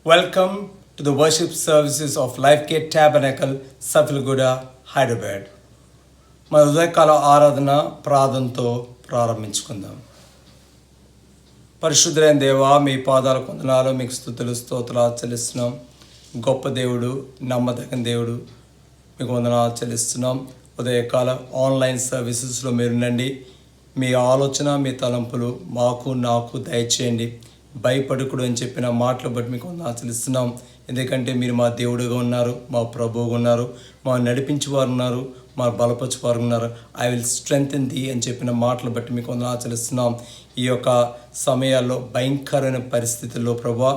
Welcome to the worship services of Lifegate Tabernacle, Safilguda, Hyderabad. మన ఉదయకాల ఆరాధన ప్రార్థనతో ప్రారంభించుకుందాం. పరిశుద్ధులైన దేవా, మీ పాదాల వందనాలు, మీకు స్తుతులు స్తోత్రాలు చెల్లిస్తున్నాం. గొప్ప దేవుడు, నమ్మదగిన దేవుడు, మీకు వందనాలు చెల్లిస్తున్నాం. ఉదయకాల ఆన్లైన్ సర్వీసెస్లో మీరుండండి. మీ ఆలోచన, మీ తలంపులు నాకు దయచేయండి. భయపడకుడు అని చెప్పిన మాటలు బట్టి మీకు ఆచరిస్తున్నాం. ఎందుకంటే మీరు మా దేవుడుగా ఉన్నారు, మా ప్రభువుగా ఉన్నారు, మా నడిపించేవారు ఉన్నారు, మా బలపరచువారు ఉన్నారు. ఐ విల్ స్ట్రెంగ్తెన్ ది అని చెప్పిన మాటలు బట్టి మీకు ఆచరిస్తున్నాం. ఈ యొక్క సమయాల్లో భయంకరమైన పరిస్థితుల్లో ప్రభువా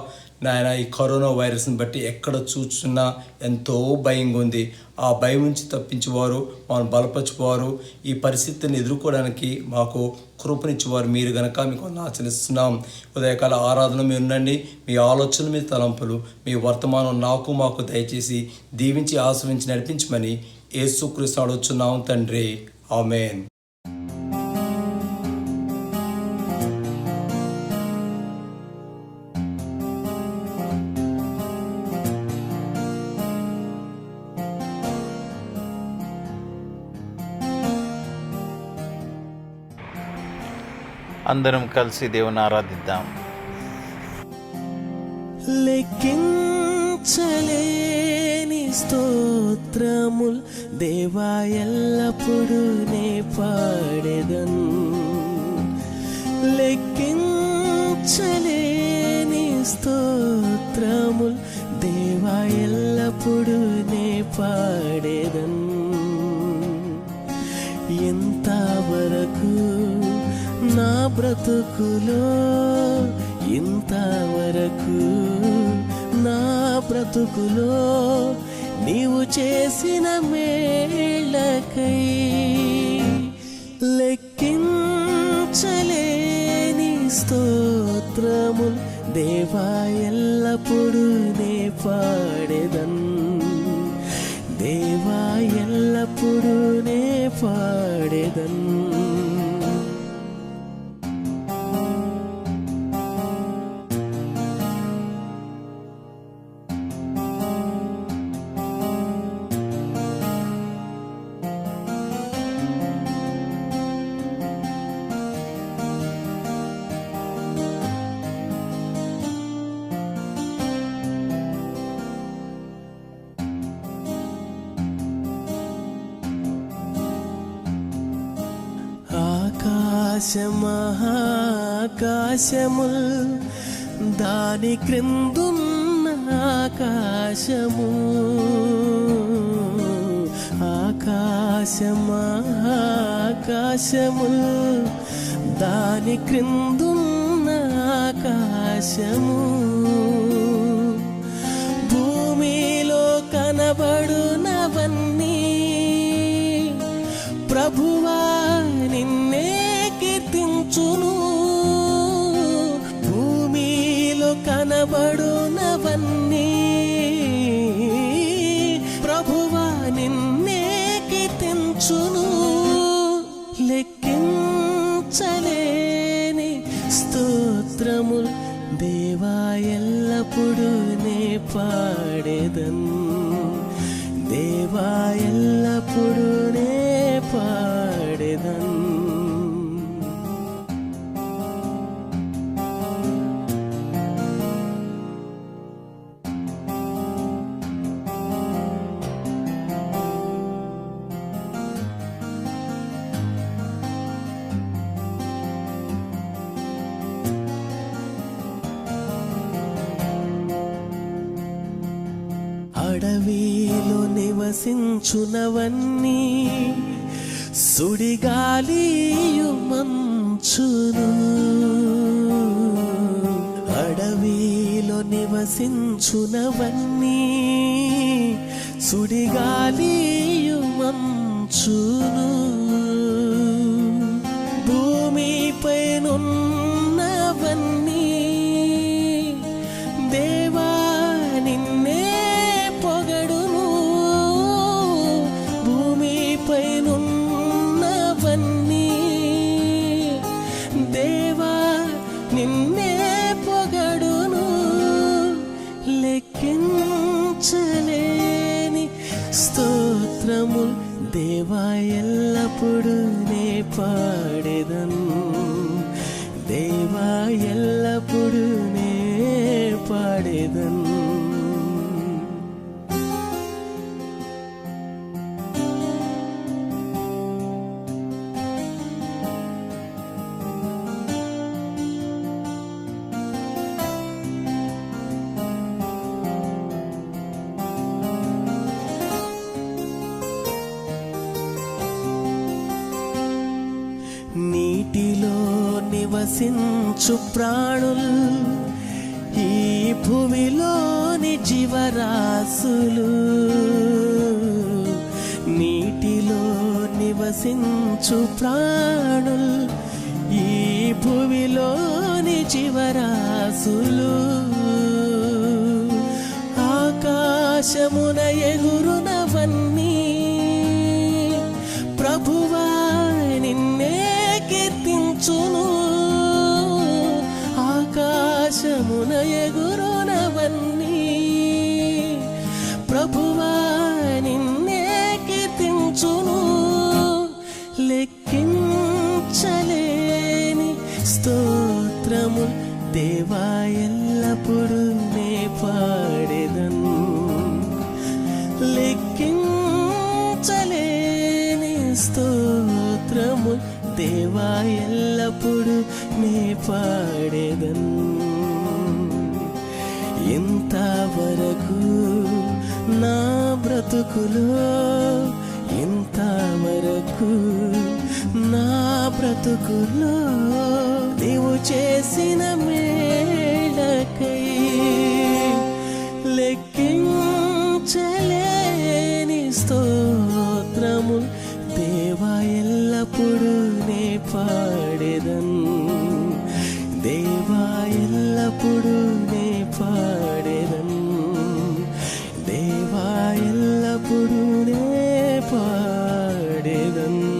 నాయన, ఈ కరోనా వైరస్ని బట్టి ఎక్కడ చూస్తున్నా ఎంతో భయంగా ఉంది. ఆ భయం నుంచి తప్పించేవారు, మనం బలపరచువారు, ఈ పరిస్థితిని ఎదుర్కోవడానికి మాకు కృపనిచ్చేవారు మీరు గనక మీకు ఆచరిస్తున్నాం. ఉదయకాల ఆరాధన మీరు ఉండండి. మీ ఆలోచనలు, మీ తలంపులు, మీ వర్తమానం మాకు దయచేసి దీవించి ఆశ్రయించి నడిపించమని యేసుక్రీస్తు అడుగుచున్నాం తండ్రి, ఆమేన్. అందరం కలిసి దేవుని ఆరాధిద్దాం. లెక్కించలేని స్తోత్రముల్ దేవా ఎల్లప్పుడూ నే పాడెదన్. లెక్కించలేని స్తోత్రముల్ దేవా ఎల్లప్పుడూ నే పాడెదన్. ఎంతవరకు నా బ్రతుకులో, ఇంతవరకు నా బ్రతుకులో నీవు చేసిన మేళ్ళకై లెక్కించలేని స్తోత్రముల్ దేవా ఎల్లప్పుడూ నే పాడెదన్. దేవా ఎల్లప్పుడూ నే పాడెదన్. ఆకాశముల్ దాని క్రిందున్న ఆకాశము, ఆకాశముల్ దాని క్రిందున్న ఆకాశము, భూమిలో కనబడునవన్నీ ప్రభువా నిన్నే కీర్తించును. భూమిలో కనబడునవన్నీ ప్రభువా నిన్నే కీర్తించును. లెక్కించలేని స్తోత్రముల్ దేవా ఎల్లప్పుడూ నే పాడెదన్. దేవా ఎల్లప్పుడూ నే పాడెదన్. అడవిలో నివసించునవన్నీ సుడిగాలియు మంచును, అడవిలో నివసించునవన్నీ సుడిగాలియు మంచును, భూమిపై నున్నవన్నీ దేవా నిన్నే పొగడును. భూమిపై నున్నవన్నీ దేవా నిన్నే పొగడును. లెక్కించలేని స్తోత్రముల్ దేవా ఎల్లప్పుడు నే పాడెదను, దేవా ఎల్లప్పుడు నే పాడెదను. నీటిలో నివసించు ప్రాణులు, ఈ భూమిలోని జీవరాశులు, నీటిలో నివసించు ప్రాణులు, ఈ భూమిలోని జీవరాశులు, ఆకాశమున ఎగురునవన్నీ ప్రభువా నిన్నే కీర్తించును, ఆకాశమున ఎగురునవన్నీ ప్రభువా నిన్నే కీర్తించును. లెక్కించలేని స్తోత్రము దేవా ఎల్లప్పుడు నే పాడెదను, లెక్కించలేని స్తోత్రము దేవా ఎల్లప్పుడు నే పాడెదను. ఇంతవరకు నా బ్రతుకులో, ఇంతవరకు నా బ్రతుకులో నీవు చేసిన మేళకై లెక్కించలేని స్తోత్రము దేవా ఎల్లప్పుడు నే పాడెదను, దేవా ఎల్లప్పుడు నే పాడెదను, దేవా ఎల్లప్పుడు నే పాడెదను.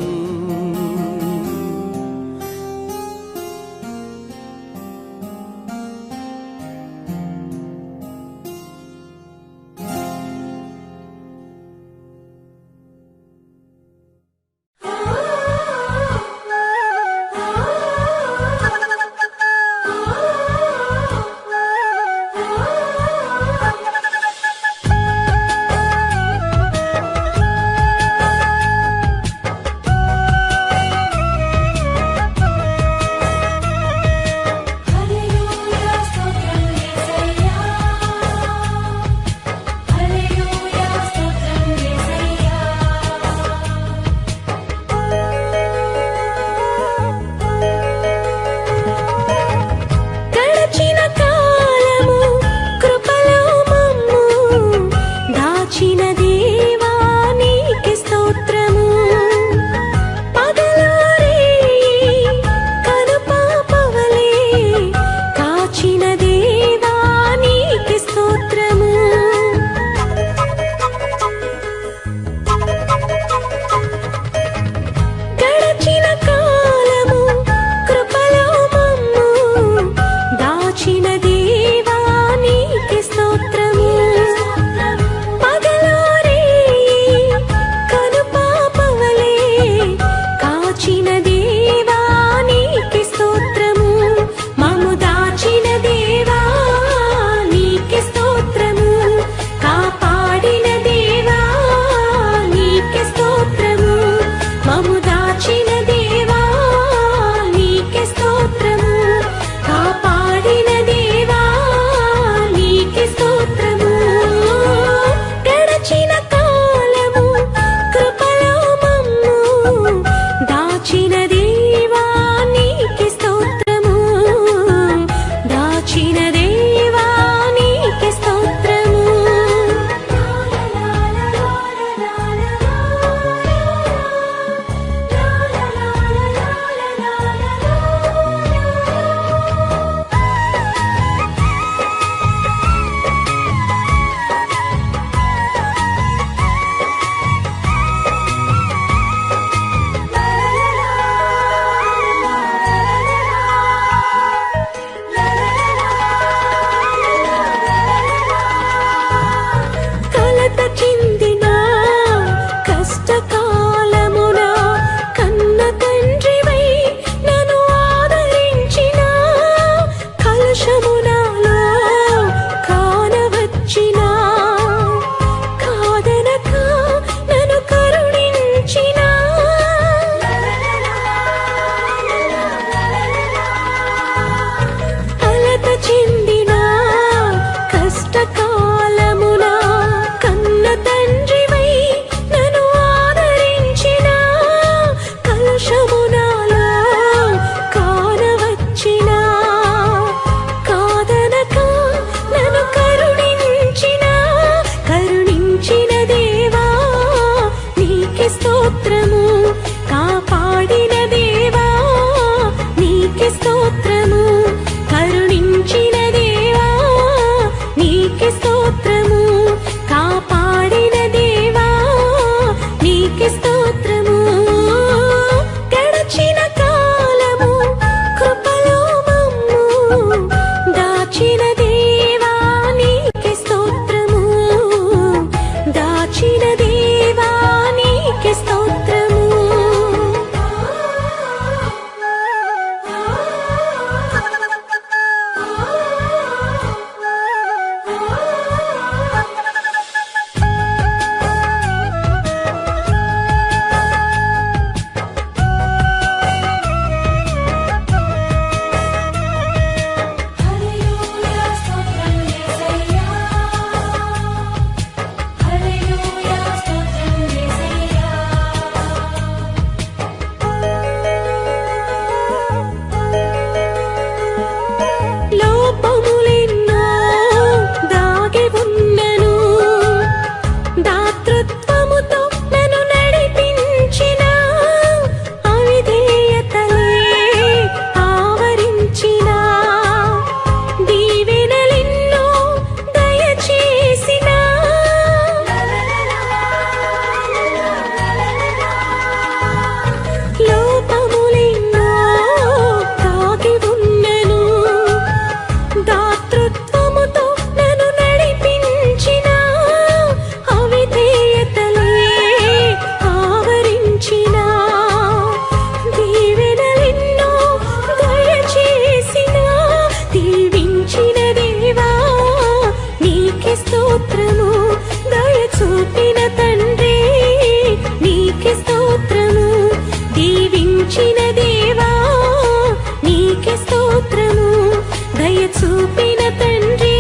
దయ చూపిన తండ్రి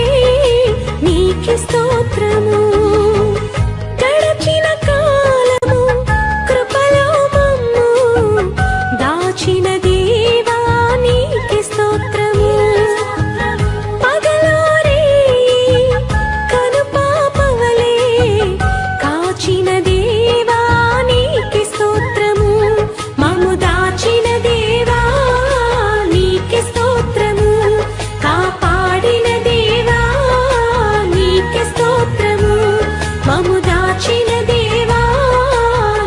నీకే స్తోత్రము. గడచిన కాలము కృపలో మమ్ము దాచిన దేవా నీకే స్తోత్రము. పగలో రేయి కనుపాపవలే కాచిన దేవా నీకే స్తోత్రము. మమ్ము దాచిన దేవా నీకే స్తోత్రము. కాపాడిన దేవా నీకే స్తోత్రము. మమ్ము దాచిన దేవా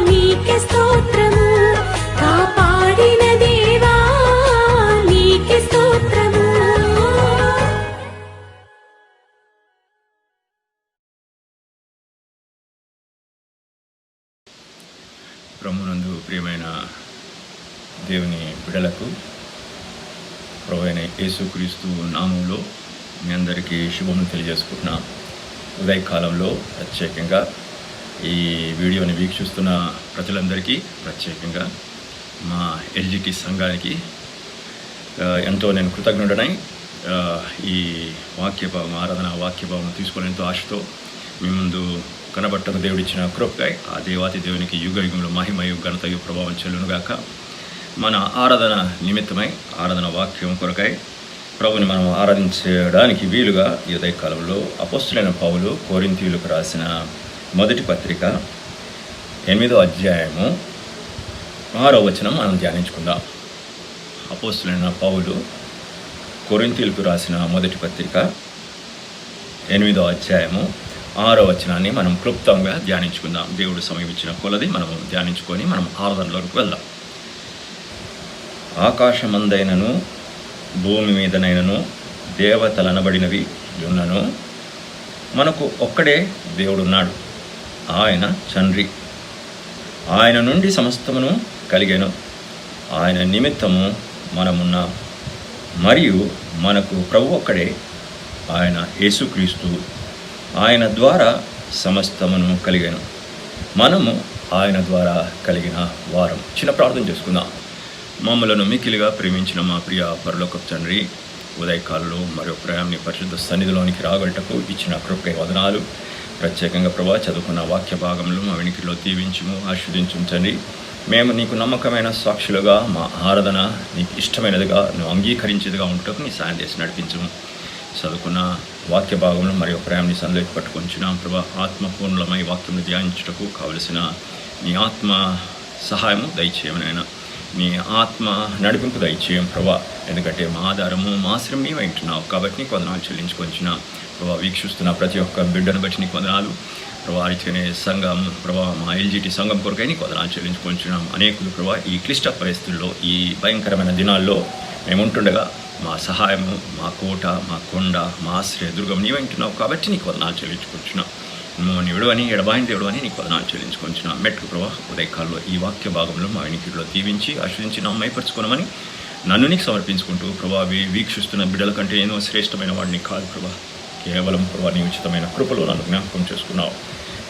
నీకే స్తోత్రము. కాపాడిన దేవా నీకే స్తోత్రము. ప్రభువునందు ప్రియమైన దేవుని బిడ్డలకు ప్రభువైన యేసుక్రీస్తు నామంలో మీ అందరికీ శుభములు తెలియజేసుకుంటున్నాం. ఉదయకాలంలో ప్రత్యేకంగా ఈ వీడియోని వీక్షిస్తున్న ప్రజలందరికీ, ప్రత్యేకంగా మా ఎల్జిటి సంఘానికి ఎంతో నేను కృతజ్ఞుడనై ఈ వాక్యభావం, ఆరాధన వాక్యభావం తీసుకొని ఎంతో ఆశతో మీ ముందు కనబట్టకు దేవుడిచ్చిన కృపకై ఆ దేవాతి దేవునికి యుగ యుగంలో మహిమయు ఘనతయు ప్రభావం చెల్లునుగాక. మన ఆరాధన నిమిత్తమై, ఆరాధన వాక్యం కొరకై ప్రభుని మనం ఆరాధించడానికి వీలుగా ఈ ఉదయకాలంలో అపోస్తులైన పౌలు కొరింథీయులకు రాసిన మొదటి పత్రిక 8వ అధ్యాయము 6వ వచనం మనం ధ్యానించుకుందాం. అపోస్తులైన పౌలు కొరింథీయులకు రాసిన మొదటి పత్రిక 8వ అధ్యాయము 6వ వచనాన్ని మనం క్లుప్తంగా ధ్యానించుకుందాం. దేవుడు సమయమిచ్చిన కొలది మనము ధ్యానించుకొని మనం ఆరాధనలోకి వెళ్దాం. ఆకాశమందైనను భూమి మీదనైనను దేవతలనబడినవి ఉన్నను మనకు ఒక్కడే దేవుడున్నాడు, ఆయన తండ్రి. ఆయన నుండి సమస్తమును కలిగెను, ఆయన నిమిత్తము మనమున్నాం. మరియు మనకు ప్రభు ఒక్కడే, ఆయన యేసుక్రీస్తు. ఆయన ద్వారా సమస్తమును కలిగెను, మనము ఆయన ద్వారా కలిగిన వారం. చిన్న ప్రార్థన చేసుకుందాం. మమ్మలను మిక్కిలిగా ప్రేమించిన మా ప్రియ పరలోకపు తండ్రి, ఉదయకాలంలో మరో ప్రయాణి పరిశుద్ధ సన్నిధిలోనికి రాగలటకు ఇచ్చిన కృపకై వందనాలు. ప్రత్యేకంగా ప్రభా చదువుకున్న వాక్య భాగంలో మా వెనుకలో దీవించుము, ఆశీర్వదించుంచండి. మేము నీకు నమ్మకమైన సాక్షులుగా, మా ఆరాధన నీకు ఇష్టమైనదిగా, నువ్వు అంగీకరించేదిగా ఉండటకు నీ సాయం చేసి నడిపించము. చదువుకున్న వాక్య భాగంలో మరియు ప్రయాణి సందేహం పట్టుకొంచున్నాం ప్రభా. ఆత్మపూర్ణమై వాక్యంను ధ్యానించుటకు కావలసిన నీ ఆత్మ సహాయము దయచేయమనైనా, నీ ఆత్మ నడిపింపు దయచేయం ప్రభా. ఎందుకంటే మా ఆధారము, మా ఆశ్రయం నీవై ఉంటున్నావు కాబట్టి నీకు వందనాలు చెల్లించుకొంచిన ప్రభా. వీక్షిస్తున్న ప్రతి ఒక్క బిడ్డను బట్టి నీకు వందనాలు ప్రభా. రీతిగానే సంఘం ప్రభా, మా ఎల్జిటి సంఘం కొరకై నీకు వందనాలు చెల్లించుకొంచున్నాం. అనేకులు ప్రభా ఈ క్లిష్ట పరిస్థితుల్లో, ఈ భయంకరమైన దినాల్లో మేము ఉంటుండగా మా సహాయము, మా కోట, మా కొండ, మా ఆశ్రయ దుర్గం నీవై ఉంటున్నావు కాబట్టి నీకు వందనాలు చెల్లించుకొంచున్నాం. మమ్మల్ని విడవని, ఎడబాయిని దేవుడని నీకు వందనాలు చెల్లించుకొంచిన మెట్టు ప్రభా. ఉదయకాలంలో ఈ వాక్య భాగంలో మా వెనుకలో దీవించి ఆశ్రయించి నా మైపరుచుకోనమని నన్ను నీకు సమర్పించుకుంటూ ప్రభా, వీక్షిస్తున్న బిడ్డల కంటే ఎన్నో శ్రేష్టమైన వాడిని కాదు ప్రభా. కేవలం ప్రభా నీ ఉచితమైన కృపలో నన్ను జ్ఞాపకం చేసుకున్నావు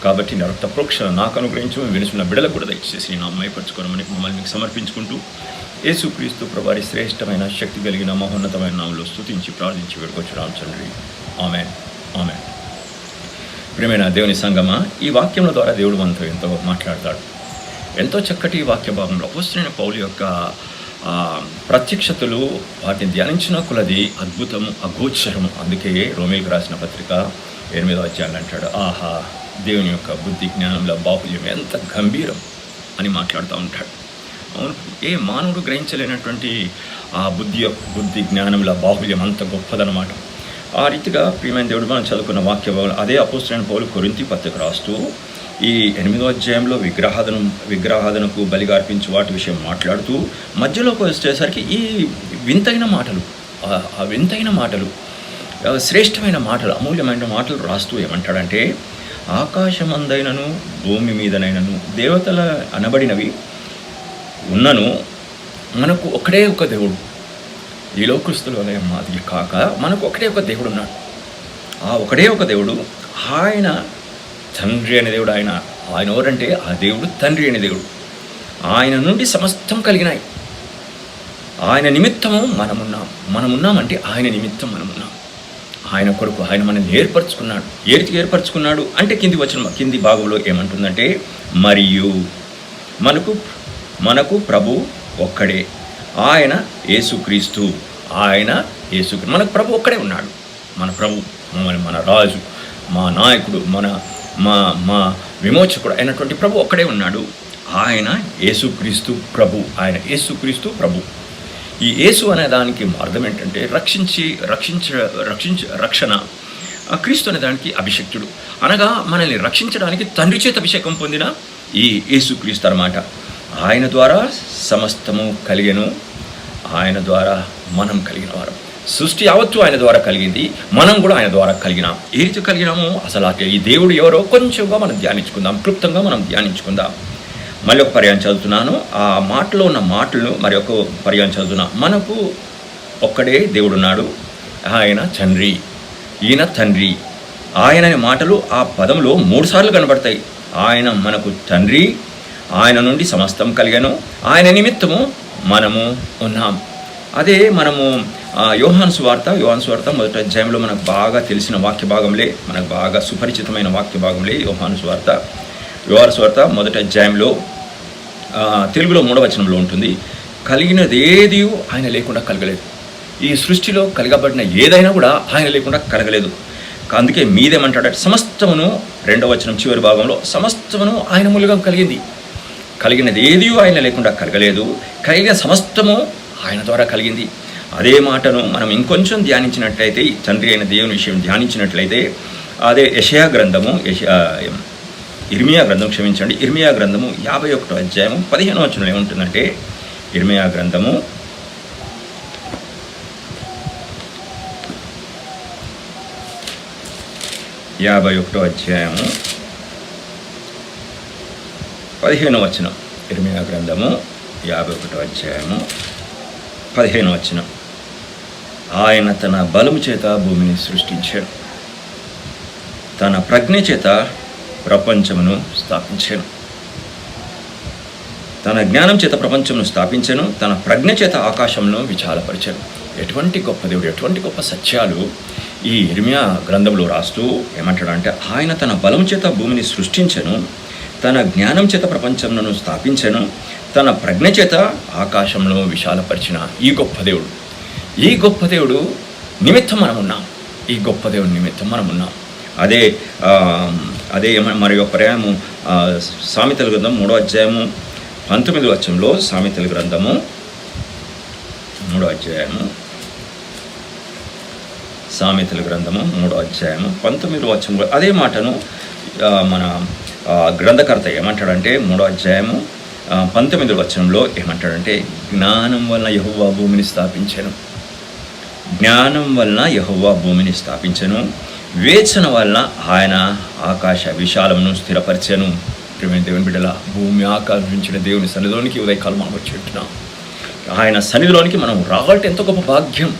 కాబట్టి నా రక్త ప్రోక్షణ నాకు అనుగ్రహించు. వినుచున్న బిడ్డలకు కూడా దయచేసి నా మైపరుచుకోనమని మమ్మల్ని నీకు సమర్పించుకుంటూ యేసుక్రీస్తు ప్రభారి శ్రేష్టమైన శక్తి కలిగిన మహోన్నతమైన నామములో స్తుతించి ప్రార్థించి వేడుకొచ్చున్నాం తండ్రి. ఆమేన్, ఆమేన్. ప్రియమైన దేవుని సంగమా, ఈ వాక్యముల ద్వారా దేవుడు మనతో ఎంతో మాట్లాడతాడు. ఎంతో చక్కటి వాక్య భాగంలో అపోస్తలుడైన పౌలు యొక్క ప్రత్యక్షతలు, వాటిని ధ్యానించిన కొలది అద్భుతము, అగోచరము. అందుకే రోమీయులకు రాసిన పత్రిక 8వ అధ్యాయం అంటాడు, ఆహా దేవుని యొక్క బుద్ధి జ్ఞానంలో బాహుల్యం ఎంత గంభీరం అని మాట్లాడుతూ ఉంటాడు. అవును, ఏ మానవుడు గ్రహించలేనటువంటి ఆ బుద్ధి జ్ఞానంలో బాహుల్యం అంత గొప్పదనమాట. ఆ రీతిగా ప్రియమైన దేవుడు మనం చదువుకున్న వాక్య భాగం అదే అపోస్తలుడైన పౌలు కొరింథీ పత్రిక రాస్తూ ఈ 8వ అధ్యాయంలో విగ్రహాధనకు బలిగా అర్పించు వాటి విషయం మాట్లాడుతూ మధ్యలోకి వచ్చేసరికి ఈ వింతైన మాటలు, ఆ వింతైన మాటలు, శ్రేష్టమైన మాటలు, అమూల్యమైన మాటలు రాస్తూ ఏమంటాడంటే, ఆకాశమందైనను భూమి మీదనైనను దేవతల అనబడినవి ఉన్నను మనకు ఒకడే ఒక దేవుడు. ఈ లోకస్తుల వలయం మాది కాక మనకు ఒకటే ఒక దేవుడు ఉన్నాడు. ఆ ఒకడే ఒక దేవుడు, ఆయన తండ్రి అనే దేవుడు. ఆయన ఎవరంటే ఆ దేవుడు తండ్రి అనే దేవుడు. ఆయన నుండి సమస్తం కలిగినాయి. ఆయన నిమిత్తము మనమున్నామంటే ఆయన నిమిత్తం మనమున్నాం. ఆయన కొరకు ఆయన మనల్ని ఏర్పరచుకున్నాడు. ఏర్పరచుకున్నాడు అంటే కింది భాగంలో ఏమంటుందంటే, మరియు మనకు ప్రభు ఒక్కడే, ఆయన యేసుక్రీస్తు. మనకు ప్రభు ఒక్కడే ఉన్నాడు. మన ప్రభు, మన రాజు, మా నాయకుడు, మా విమోచకుడు అయినటువంటి ప్రభు ఒక్కడే ఉన్నాడు. ఆయన యేసుక్రీస్తు ప్రభు. ఈ యేసు అనే దానికి అర్థం ఏంటంటే రక్షణ. క్రీస్తు అనే దానికి అభిషక్తుడు, అనగా మనల్ని రక్షించడానికి తండ్రి చేత అభిషేకం పొందిన ఈ యేసుక్రీస్తు అన్నమాట. ఆయన ద్వారా సమస్తము కలిగెను, ఆయన ద్వారా మనం కలిగిన వారం. సృష్టి యావత్తు ఆయన ద్వారా కలిగింది, మనం కూడా ఆయన ద్వారా కలిగినాం. ఏ రీతి కలిగినామో అసలు ఈ దేవుడు ఎవరో కొంచెంగా మనం ధ్యానించుకుందాం, క్లుప్తంగా మనం ధ్యానించుకుందాం. మళ్ళీ ఒక పర్యాయం చదువుతున్నాను. ఆ మాటలో ఉన్న మాటలను మరి ఒక పర్యాయం చదువుతున్నా. మనకు ఒక్కడే దేవుడున్నాడు, ఆయన తండ్రి, ఈయన తండ్రి. ఆయన అనే మాటలు ఆ పదంలో 3 సార్లు కనబడతాయి. ఆయన మనకు తండ్రి, ఆయన నుండి సమస్తం కలిగాను, ఆయన నిమిత్తము మనము ఉన్నాం. అదే మనము యోహాను సువార్త మొదటి అధ్యాయంలో మనకు బాగా తెలిసిన వాక్య భాగంలే, మనకు బాగా సుపరిచితమైన వాక్య భాగంలే యోహాను సువార్త మొదటి అధ్యాయంలో తెలుగులో 3వ వచనంలో ఉంటుంది. కలిగినది ఏది ఆయన లేకుండా కలగలేదు. ఈ సృష్టిలో కలగబడిన ఏదైనా కూడా ఆయన లేకుండా కలగలేదు. అందుకే మీదేమంటాడంటే సమస్తమును, 2వ వచనం చివరి భాగంలో, సమస్తమును ఆయన మూలంగా కలిగింది. కలిగినది ఏది ఆయన లేకుండా కలగలేదు, కలిగిన సమస్తము ఆయన ద్వారా కలిగింది. అదే మాటను మనం ఇంకొంచెం ధ్యానించినట్లయితే, తండ్రి అయిన దేవుని విషయం ధ్యానించినట్లయితే, అదే ఇర్మియా గ్రంథము 51వ అధ్యాయము 15వ వచనంలో ఏముంటుందంటే, ఇర్మియా గ్రంథము 51వ అధ్యాయము 15వ వచనం. ఇర్మియా గ్రంథము 51వ అధ్యాయము 15వ వచనం. ఆయన తన బలము చేత భూమిని సృష్టించాడు, తన ప్రజ్ఞ చేత ప్రపంచమును స్థాపించాను. తన జ్ఞానం చేత ప్రపంచమును స్థాపించాను, తన ప్రజ్ఞ చేత ఆకాశమును విశాలపరిచాను. ఎటువంటి గొప్ప దేవుడు, ఎటువంటి గొప్ప సత్యాలు ఈ ఇర్మియా గ్రంథంలో రాస్తూ ఏమంటాడంటే, ఆయన తన బలం చేత భూమిని సృష్టించను, తన జ్ఞానం చేత ప్రపంచమును స్థాపించను, తన ప్రజ్ఞ చేత ఆకాశంలో విశాలపరిచిన ఈ గొప్ప దేవుడు నిమిత్తం మనమున్నాం. ఈ గొప్ప దేవుడి నిమిత్తం మనమున్నాం. అదే మరి ఒక పర్యాయము సామెతల గ్రంథం 3వ అధ్యాయము 19వ వచనంలో, సామెతల గ్రంథము 3వ అధ్యాయము 19వ వచనంలో అదే మాటను మన గ్రంథకర్త ఏమంటాడంటే, 3వ అధ్యాయము 19వ వచనంలో ఏమంటాడంటే, జ్ఞానం వలన యెహోవా భూమిని స్థాపించెను, వివేచన వలన ఆయన ఆకాశ విశాలమును స్థిరపరిచెను. ప్రియమైన దేవుని బిడ్డల, భూమి ఆకాశించిన దేవుని సన్నిధిలోనికి ఉదయకాలం మనం వచ్చేట్టున్నాం. ఆయన సన్నిధిలోనికి మనం రావాలంటే ఎంత గొప్ప భాగ్యం.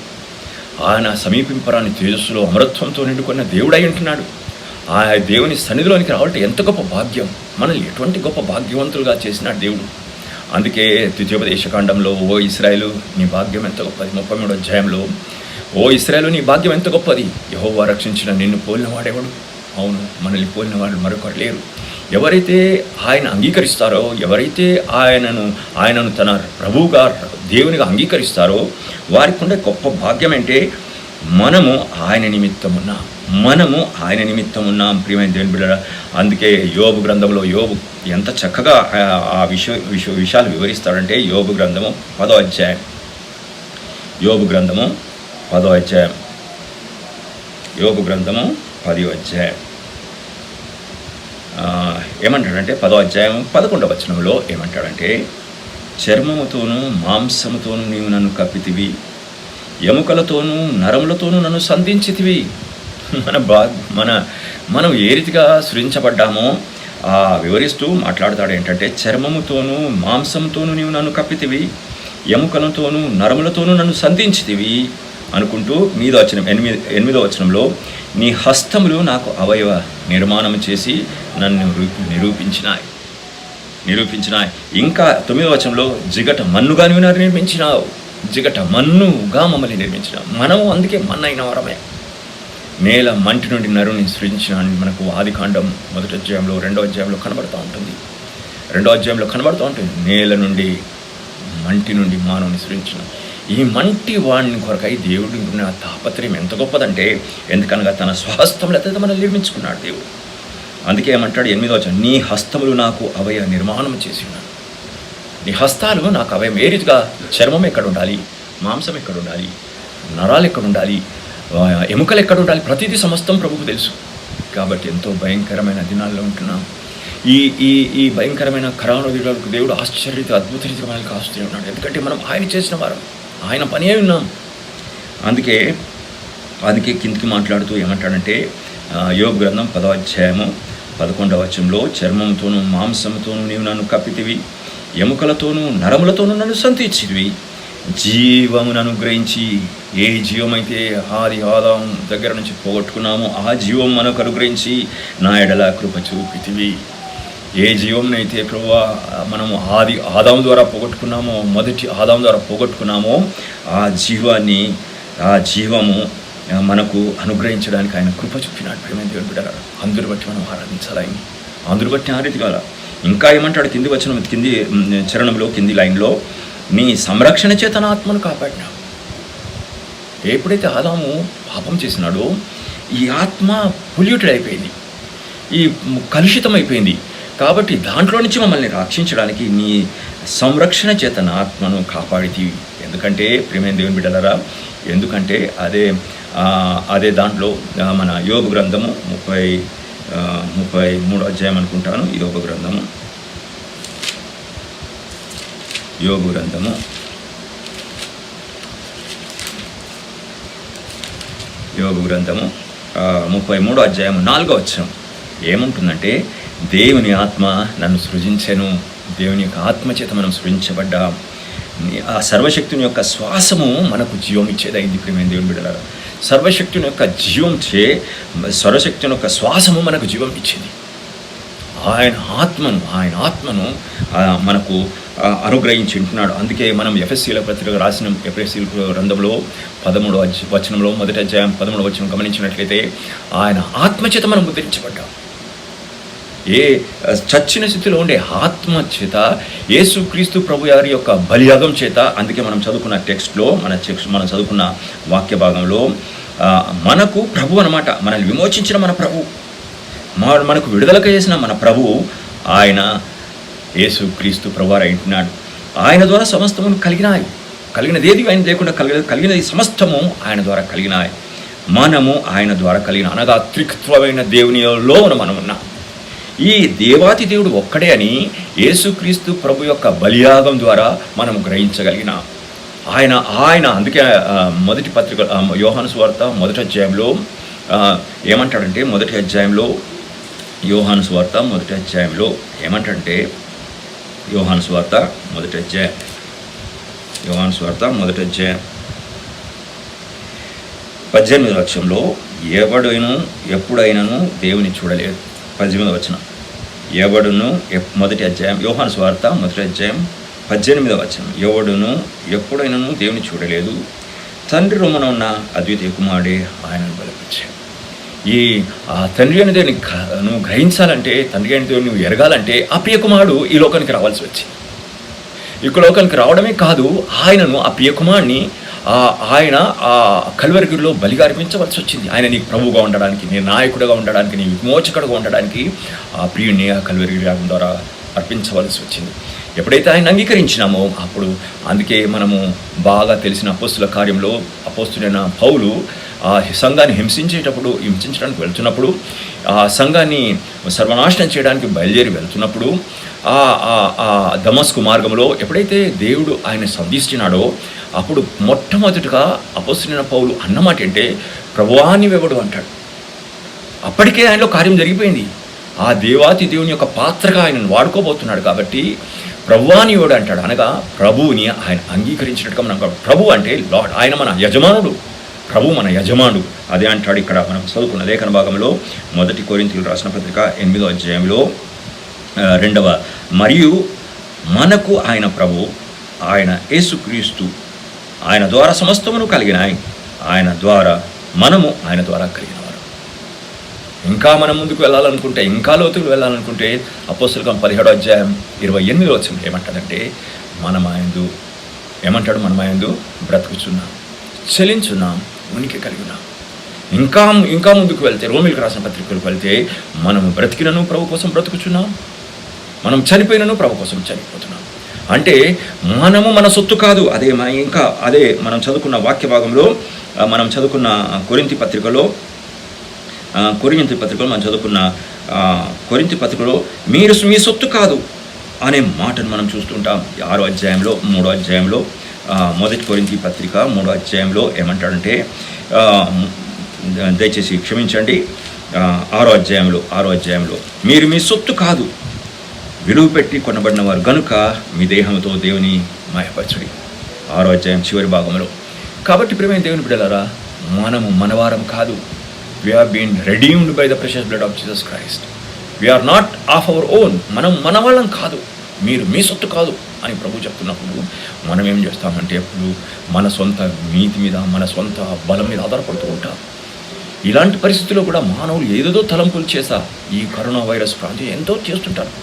ఆయన సమీపింపరాని తేజస్సులో అమరత్వంతో నిండుకున్న దేవుడై ఉంటున్నాడు. ఆ దేవుని సన్నిధిలోనికి రావాలంటే ఎంత గొప్ప భాగ్యం. మనల్ని ఎటువంటి గొప్ప భాగ్యవంతులుగా చేసినాడు దేవుడు. అందుకే ద్వితీయోపదేశకాండంలో, ఓ ఇశ్రాయేలు నీ భాగ్యం ఎంత గొప్పది, 33వ అధ్యాయంలో, ఓ ఇశ్రాయేలు నీ భాగ్యం ఎంత గొప్పది, యెహోవా రక్షించిన నిన్ను పోలిన వాడేవాడు. అవును, మనల్ని పోలిన వాడు మరొకరు లేరు. ఎవరైతే ఆయన అంగీకరిస్తారో, ఎవరైతే ఆయనను తన ప్రభువుగా దేవునిగా అంగీకరిస్తారో వారికి ఉండే గొప్ప భాగ్యం అంటే మనము ఆయన నిమిత్తం ఉన్నాం. ప్రియమైన దేవుని బిడ్డలారా, అందుకే యోబు గ్రంథంలో యోబు ఎంత చక్కగా ఆ విషయాలు వివరిస్తాడంటే, యోబు గ్రంథము 10వ అధ్యాయం ఏమంటాడంటే, 10వ అధ్యాయం 11వ వచనంలో ఏమంటాడంటే, చర్మముతోనూ మాంసముతోనూ నీవు నన్ను కప్పితివి, ఎముకలతోనూ నరములతోనూ నన్ను సంధించితివి. మనం ఏ రీతిగా సృజించబడ్డామో వివరిస్తూ మాట్లాడతాడు. ఏంటంటే, చర్మముతోనూ మాంసంతోనూ నీవు నన్ను కప్పితివి, ఎముకలతోనూ నరములతోనూ నన్ను సంధించితివి అనుకుంటూ 8వ వచనంలో, నీ హస్తములు నాకు అవయవ నిర్మాణం చేసి నన్ను నిరూపించినాయి. ఇంకా 9వ వచనంలో, జిగట మన్నుగా నీవు నిర్మించినావు. జిగట మన్నుగా మమ్మల్ని నిర్మించిన మనము అందుకే మన్నైన వారమే. నేల మంటి నుండి నరుని సృజించిన మనకు ఆదికాండం 1వ అధ్యాయంలో 2వ అధ్యాయంలో కనబడుతూ ఉంటుంది. 2వ అధ్యాయంలో కనబడుతూ ఉంటుంది. నేల నుండి మంటి నుండి మానవుని సృజించిన ఈ మంటి వాడిని కొరకై దేవుడు ఉన్న తాపత్రయం ఎంత గొప్పదంటే, ఎందుకనగా తన స్వహస్తములతో మనల్ని నిర్మించుకున్నాడు దేవుడు. అందుకే ఏమంటాడు 8వ వచనం, నీ హస్తములు నాకు అవయ నిర్మాణం చేసి ఉన్నాను. నీ హస్తాలు నాకు అవయం. ఏ రీతిగా చర్మం ఎక్కడ ఉండాలి, మాంసం ఎక్కడ ఉండాలి, నరాలు ఎక్కడ ఉండాలి, ఎముకలు ఎక్కడ ఉండాలి, ప్రతిదీ సమస్తం ప్రభువుకు తెలుసు. కాబట్టి ఎంతో భయంకరమైన దినాల్లో ఉంటున్నాం. ఈ ఈ ఈ భయంకరమైన కరోనా దినాలకు దేవుడు ఆశ్చర్యత అద్భుత రీతిగా మనల్ని కాస్తూ ఉన్నాడు. ఎందుకంటే మనం ఆయన చేసిన వారం, ఆయన పని అయి ఉన్నాం. అందుకే కిందికి మాట్లాడుతూ ఏమంటాడంటే యోబు గ్రంథం 10వ అధ్యాయము 11వ వచనంలో, చర్మంతోనూ మాంసంతోనూ నీవు నన్ను కప్పితివి, ఎముకలతోనూ నరములతోనూ నన్ను సంతించితివి, జీవమును అనుగ్రహించి, ఏ జీవమైతే ఆదాం దగ్గర నుంచి పోగొట్టుకున్నామో ఆ జీవం మనకు అనుగ్రహించి నా ఎడల కృప చూపితివి. ఏ జీవంనైతే ప్రభువా మనము ఆదాం ద్వారా పోగొట్టుకున్నామో, మొదటి ఆదాం ద్వారా పోగొట్టుకున్నామో ఆ జీవము మనకు అనుగ్రహించడానికి ఆయన కృప చూపినాడు. ప్రేమ దేవుని బిడ్డలారా, అందుని బట్టి మనం ఆరాధించాలని, అందుని బట్టి ఆరాధిగా. ఇంకా ఏమంటాడు కింది చరణంలో, కింది లైన్లో, నీ సంరక్షణ చేత నా ఆత్మను కాపాడినావు. ఎప్పుడైతే ఆదాము పాపం చేసినాడో ఈ ఆత్మ పొల్యూటెడ్ అయిపోయింది, ఈ కలుషితం అయిపోయింది. కాబట్టి దాంట్లో నుంచి మమ్మల్ని రక్షించడానికి నీ సంరక్షణ చేత నా ఆత్మను కాపాడితీవి. ఎందుకంటే ప్రేమైన దేవుని బిడ్డలారా, ఎందుకంటే అదే దాంట్లో మన యోబు గ్రంథము 33వ అధ్యాయం అనుకుంటాను. యోబు గ్రంథము 33వ అధ్యాయం 4వ వచనం ఏముంటుందంటే, దేవుని ఆత్మ నన్ను సృజించెను. దేవుని యొక్క ఆత్మ చేత మనం సృజించబడ్డా. ఆ సర్వశక్తుని యొక్క శ్వాసము మనకు జీవం ఇచ్చేదైంది. ప్రేమైన దేవుని బిడ్డలారా, సర్వశక్తుని యొక్క సర్వశక్తుని యొక్క శ్వాసము మనకు జీవం ఇచ్చింది. ఆయన ఆత్మను మనకు అనుగ్రహించి ఉంటున్నాడు. అందుకే మనం ఎఫ్ఎస్సీల పత్రిక రాసిన ఎఫ్ఎస్సీల గ్రంథంలో 13వ వచనంలో 1వ అధ్యాయం 13వ వచనం గమనించినట్లయితే, ఆయన ఆత్మచేత మనం ముద్రించబడ్డాం. ఏ చచ్చిన స్థితిలో ఉండే ఆత్మ చేత, యేసుక్రీస్తు ప్రభు వారి యొక్క బలియాగం చేత. అందుకే మనం చదువుకున్న టెక్స్ట్లో, మనం చదువుకున్న వాక్య భాగంలో మనకు ప్రభు అన్నమాట, మనల్ని విమోచించిన మన ప్రభు, మనకు విడుదలకు చేసిన మన ప్రభు ఆయన యేసుక్రీస్తు ప్రభువారు అంటున్నాడు. ఆయన ద్వారా సమస్తము కలిగినదేది ఆయన లేకుండా కలిగినది సమస్తము ఆయన ద్వారా కలిగినాయి. మనము ఆయన ద్వారా కలిగిన, అనగా త్రిత్వమైన దేవునిలో మనం ఉన్నాం. ఈ దేవాతి దేవుడు ఒక్కడే అని యేసుక్రీస్తు ప్రభు యొక్క బలియాగం ద్వారా మనం గ్రహించగలిగిన ఆయన అందుకే మొదటి పత్రిక యోహాను సువార్త 1వ అధ్యాయంలో ఏమంటాడంటే, యోహాను సువార్త 1వ అధ్యాయంలో ఏమంటాడంటే, యోహాను సువార్త 1వ అధ్యాయం 18వ వచనంలో, ఎప్పుడైనను దేవుని చూడలేదు. 18వ వచనం, ఎవడును మొదటి అధ్యాయం యోహాను సువార్త 1వ అధ్యాయం 18వ వచనం, ఎవడును ఎప్పుడైనను దేవుని చూడలేదు, తండ్రి రొమ్మన ఉన్న అద్వితీయ కుమారుడే ఆయనను బలపరిచాడు. ఈ తండ్రి అనే దేవుని నువ్వు గ్రహించాలంటే, తండ్రి అనే దేవుని నువ్వు ఎరగాలంటే ఆ ప్రియ కుమారుడు ఈ లోకానికి రావాల్సి వచ్చింది. ఈ లోకానికి రావడమే కాదు, ఆయనను ఆ ప్రియ కుమారుడిని ఆయన ఆ కల్వరిగిరిలో బలిగా అర్పించవలసి వచ్చింది. ఆయన నీకు ప్రభువుగా ఉండడానికి, నీ నాయకుడిగా ఉండడానికి, నీ విమోచకుడుగా ఉండడానికి ఆ ప్రియుడిని ఆ కల్వరిగిరి యాగం ద్వారా అర్పించవలసి వచ్చింది. ఎప్పుడైతే ఆయన అంగీకరించినామో అప్పుడు, అందుకే మనము బాగా తెలిసిన అపోస్తుల కార్యంలో అపోస్తులైన పౌలు ఆ సంఘాన్ని హింసించడానికి వెళ్తున్నప్పుడు, ఆ సంఘాన్ని సర్వనాశనం చేయడానికి బయలుదేరి వెళ్తున్నప్పుడు, ఆ దమస్కు మార్గంలో ఎప్పుడైతే దేవుడు ఆయన సంధిస్తున్నాడో అప్పుడు మొట్టమొదటిగా అపోస్తులైన పౌలు అన్నమాట అంటే, ప్రభువా నీవెవడు అంటాడు. అప్పటికే ఆయనలో కార్యం జరిగిపోయింది. ఆ దేవాతి దేవుని యొక్క పాత్రగా ఆయనను వాడుకోబోతున్నాడు. కాబట్టి ప్రభువా నీవెవడు అంటాడు, అనగా ప్రభువుని ఆయన అంగీకరించినట్టుగా మనం. ప్రభు అంటే లార్డ్, ఆయన మన యజమానుడు, ప్రభు మన యజమానుడు. అదే అంటాడు ఇక్కడ మనం చదువుకున్న లేఖన భాగంలో 1 కొరింథీయులకు రాసిన పత్రిక 8వ అధ్యాయంలో 2వ, మరియు మనకు ఆయన ప్రభు, ఆయన యేసుక్రీస్తు ఆయన ద్వారా సమస్తమును కలిగినాయి, ఆయన ద్వారా మనము ఆయన ద్వారా కలిగిన వారు. ఇంకా మనం ముందుకు వెళ్ళాలనుకుంటే, ఇంకా లోతుకు వెళ్ళాలనుకుంటే అపోస్తలుల 17:28 ఏమంటాడంటే, మనం ఆయనదు ఏమంటాడు, మనం ఆయనదు బ్రతుకుచున్నాం, చలించున్నాం, ఉనికి కలిగి ఉన్నాం. ఇంకా ముందుకు వెళ్తే రోమిలకు రాసిన పత్రికలకు వెళ్తే, మనము బ్రతికినను ప్రభు కోసం బ్రతుకుచున్నాం, మనం చనిపోయినను ప్రభు కోసం చనిపోతున్నాం. అంటే మనము మన సొత్తు కాదు. అదే మనం చదువుకున్న వాక్య భాగంలో, మనం చదువుకున్న కొరింథీ పత్రికలో మనం చదువుకున్న కొరింథీ పత్రికలో మీరు మీ సొత్తు కాదు అనే మాటను మనం చూస్తుంటాం. 6వ అధ్యాయంలో 3వ అధ్యాయంలో మొదటి కొరింథీ పత్రిక 3వ అధ్యాయంలో ఏమంటాడంటే, దయచేసి క్షమించండి, 6వ అధ్యాయంలో మీరు మీ సొత్తు కాదు, విలువ పెట్టి కొనబడిన వారు గనుక మీ దేహంతో దేవుని మహిమపరచుడి. 6వ అధ్యాయం చివరి భాగంలో. కాబట్టి ప్రియమైన దేవుని బిడ్డలారా, మనము మనవారం కాదు. We have been redeemed by the precious blood of Jesus Christ. We are not of our own. మనం మన వాళ్ళం కాదు, మీరు మీ సొత్తు కాదు అని ప్రభు చెప్తున్నప్పుడు మనం ఏం చేస్తామంటే, ఎప్పుడు మన సొంత నీతి మీద, మన సొంత బలం మీద ఆధారపడుతూ ఉంటాం. ఇలాంటి పరిస్థితుల్లో కూడా మానవులు ఏదేదో తలంపులు చేసా ఈ కరోనా వైరస్ ప్రాంతం ఎంతో చేస్తుంటారు.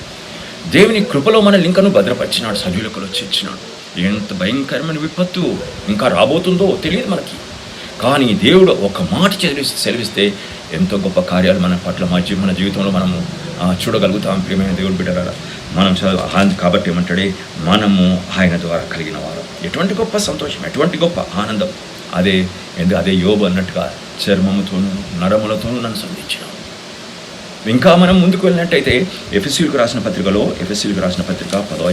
దేవుని కృపలో మనల్ని ఇంకనూ భద్రపరిచినాడు, సజీవులకు చేర్చినాడు. ఎంత భయంకరమైన విపత్తు ఇంకా రాబోతుందో తెలియదు మనకి. కానీ దేవుడు ఒక మాట సెలవిస్తే ఎంతో గొప్ప కార్యాలు మన పట్ల మన జీవితంలో మనము చూడగలుగుతాం. ప్రియమైన దేవుడు బిడ్డలారా, మనం కాబట్టి ఏమంటాడే, మనము ఆయన ద్వారా కలిగిన వారు. ఎటువంటి గొప్ప సంతోషం, ఎటువంటి గొప్ప ఆనందం. అదే యోబు అన్నట్టుగా చర్మముతోనూ నరములతోనూ నన్ను సంధించినాడు. ఇంకా మనం ముందుకు వెళ్ళినట్టయితే ఎఫెసీయులకు రాసిన పత్రిక 10వ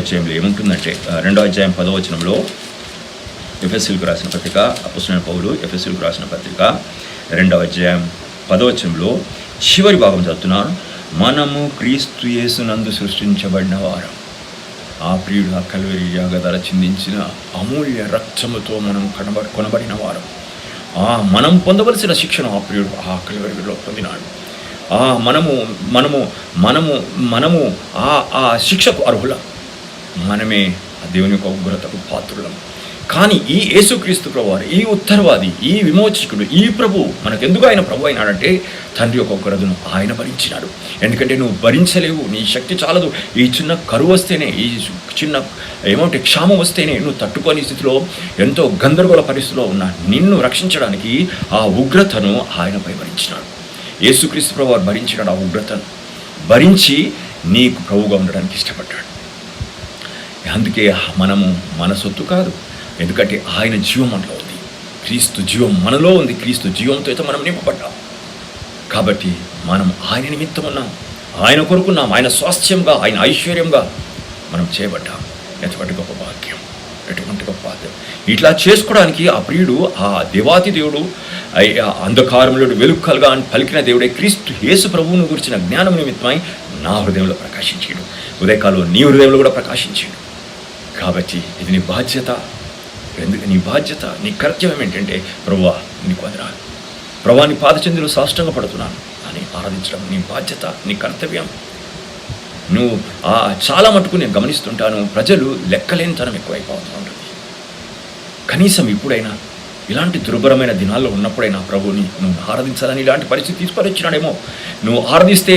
అధ్యాయంలో ఏముంటుందంటే, 2వ అధ్యాయం 10వ వచనంలో ఎఫెసీయులకు రాసిన పత్రిక, అపోస్తలుడైన పౌలు ఎఫెసీయులకు రాసిన పత్రిక 2వ అధ్యాయం 10వ వచనంలో చివరి భాగం చదువుతున్నాను. మనము క్రీస్తు యేసునందు సృష్టించబడిన వారం, ఆ ప్రియుడు ఆ కల్వరి యాగధార చిందించిన అమూల్య రక్తముతో మనం కొనబడిన వారం. మనం పొందవలసిన శిక్షను ఆ ప్రియుడు ఆ కల్వరిలో పొందినాడు. మనము ఆ శిక్షకు అర్హులం. మనమే ఆ దేవుని యొక్క ఉగ్రతకు పాత్రులం. కానీ ఈ యేసుక్రీస్తు ప్రభువారు, ఈ ఉత్తరవాది, ఈ విమోచకుడు, ఈ ప్రభు మనకెందుకు ఆయన ప్రభు అయినాడంటే, తండ్రి యొక్క ఉగ్రతను ఆయన భరించినాడు. ఎందుకంటే నువ్వు భరించలేవు, నీ శక్తి చాలదు. ఈ చిన్న కరువు వస్తేనే, ఈ చిన్న క్షామం వస్తేనే నువ్వు తట్టుకోని స్థితిలో, ఎంతో గందరగోళ పరిస్థితిలో ఉన్న నిన్ను రక్షించడానికి ఆ ఉగ్రతను ఆయనపై భరించినాడు. యేసుక్రీస్తు ప్రభువారు భరించినాడు. ఆ ఉగ్రతను భరించి నీకు ప్రభువుగా ఉండడానికి ఇష్టపడ్డాడు. అందుకే మనము మన సొత్తు కాదు. ఎందుకంటే ఆయన జీవం మనలో ఉంది, క్రీస్తు జీవం మనలో ఉంది. క్రీస్తు జీవంతో అయితే మనం నింపబడ్డాం. కాబట్టి మనం ఆయన నిమిత్తం ఉన్నాం, ఆయన కొరుకున్నాం, ఆయన స్వాస్థ్యంగా, ఆయన ఐశ్వర్యంగా మనం చేయబడ్డాం. ఎటువంటి గొప్ప భాగ్యం, ఎటువంటి గొప్ప భాగ్యం. ఇట్లా చేసుకోవడానికి ఆ ప్రియుడు, ఆ దేవాతి దేవుడు, అంధకారంలో వెలుగు కలుగా అని పలికిన దేవుడే క్రీస్తు యేసు ప్రభువును గురించిన జ్ఞానం నిమిత్తమై నా హృదయంలో ప్రకాశించాడు. ఉదయకాలంలో నీ హృదయంలో కూడా ప్రకాశించాడు. కాబట్టి ఇది నీ బాధ్యత. నీ బాధ్యత, నీ కర్తవ్యం ఏంటంటే, ప్రభువా నీకు వందనాలు, ప్రభువా నీ పాదచెందులో సాష్టాంగ పడుతున్నాను అని ఆరాధించడం నీ బాధ్యత, నీ కర్తవ్యం. నువ్వు చాలా మటుకు నేను గమనిస్తుంటాను, ప్రజలు లెక్కలేనితనం ఎక్కువైపోతూ ఉంటుంది. కనీసం ఇప్పుడైనా ఇలాంటి దుర్భరమైన దినాల్లో ఉన్నప్పుడైనా ప్రభుని నువ్వు ఆరాధించాలని ఇలాంటి పరిస్థితి తీసుకొని వచ్చినాడేమో. నువ్వు ఆరాధిస్తే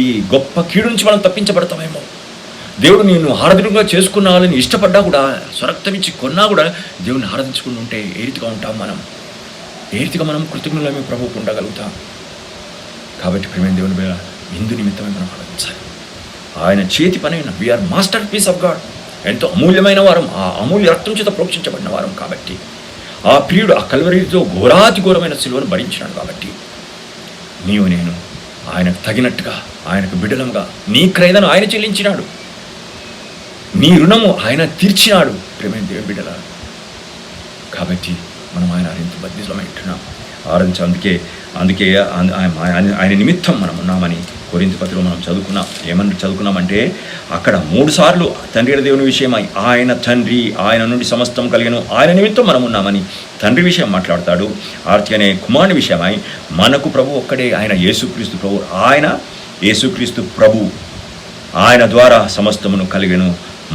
ఈ గొప్ప కీడు నుంచి మనం తప్పించబడతామేమో. దేవుడు నేను ఆరాధనగా చేసుకున్నాలని ఇష్టపడ్డా కూడా, స్వరక్తం ఇచ్చి కొన్నా కూడా దేవుని ఆరాధించుకుని ఉంటే ఏ రీతిగా ఉంటాం మనం? ఏ రీతిగా మనం కృతజ్ఞులమే ప్రభువుకు ఉండగలుగుతాం? కాబట్టి ప్రియమైన దేవుని మీద ఇందు నిమిత్తమే మనం ఆరాధించాలి. ఆయన చేతి పనైన we are masterpiece of God. ఎంతో అమూల్యమైన వారం, ఆ అమూల్య రక్తం చేత ప్రోక్షించబడిన వారం. కాబట్టి ఆ ప్రియుడు ఆ కల్వరితో ఘోరాతి ఘోరమైన సిలువను భరించినాడు. కాబట్టి నీవు నేను ఆయనకు తగినట్టుగా, ఆయనకు బిడ్డలంగా నీ క్రయదను ఆయన చెల్లించినాడు, నీ రుణము ఆయన తీర్చినాడు. ప్రేమైన దేవుని బిడ్డలా, కాబట్టి మనం ఆయన ఆరాధించ బద్ధిజమై ఉంటున్నాం. అందుకే ఆయన నిమిత్తం మనం ఉన్నామని కొరింథీ పత్రికలో మనం చదువుకున్నామంటే, అక్కడ 3 సార్లు తండ్రి దేవుని విషయమై, ఆయన తండ్రి, ఆయన నుండి సమస్తం కలిగను, ఆయన నిమిత్తం మనం ఉన్నామని తండ్రి విషయం మాట్లాడతాడు. ఆర్తి అనే కుమారుని విషయమై, మనకు ప్రభు ఒక్కడే, ఆయన యేసుక్రీస్తు ప్రభు. ఆయన యేసుక్రీస్తు ప్రభు, ఆయన ద్వారా సమస్తమును కలిగెను,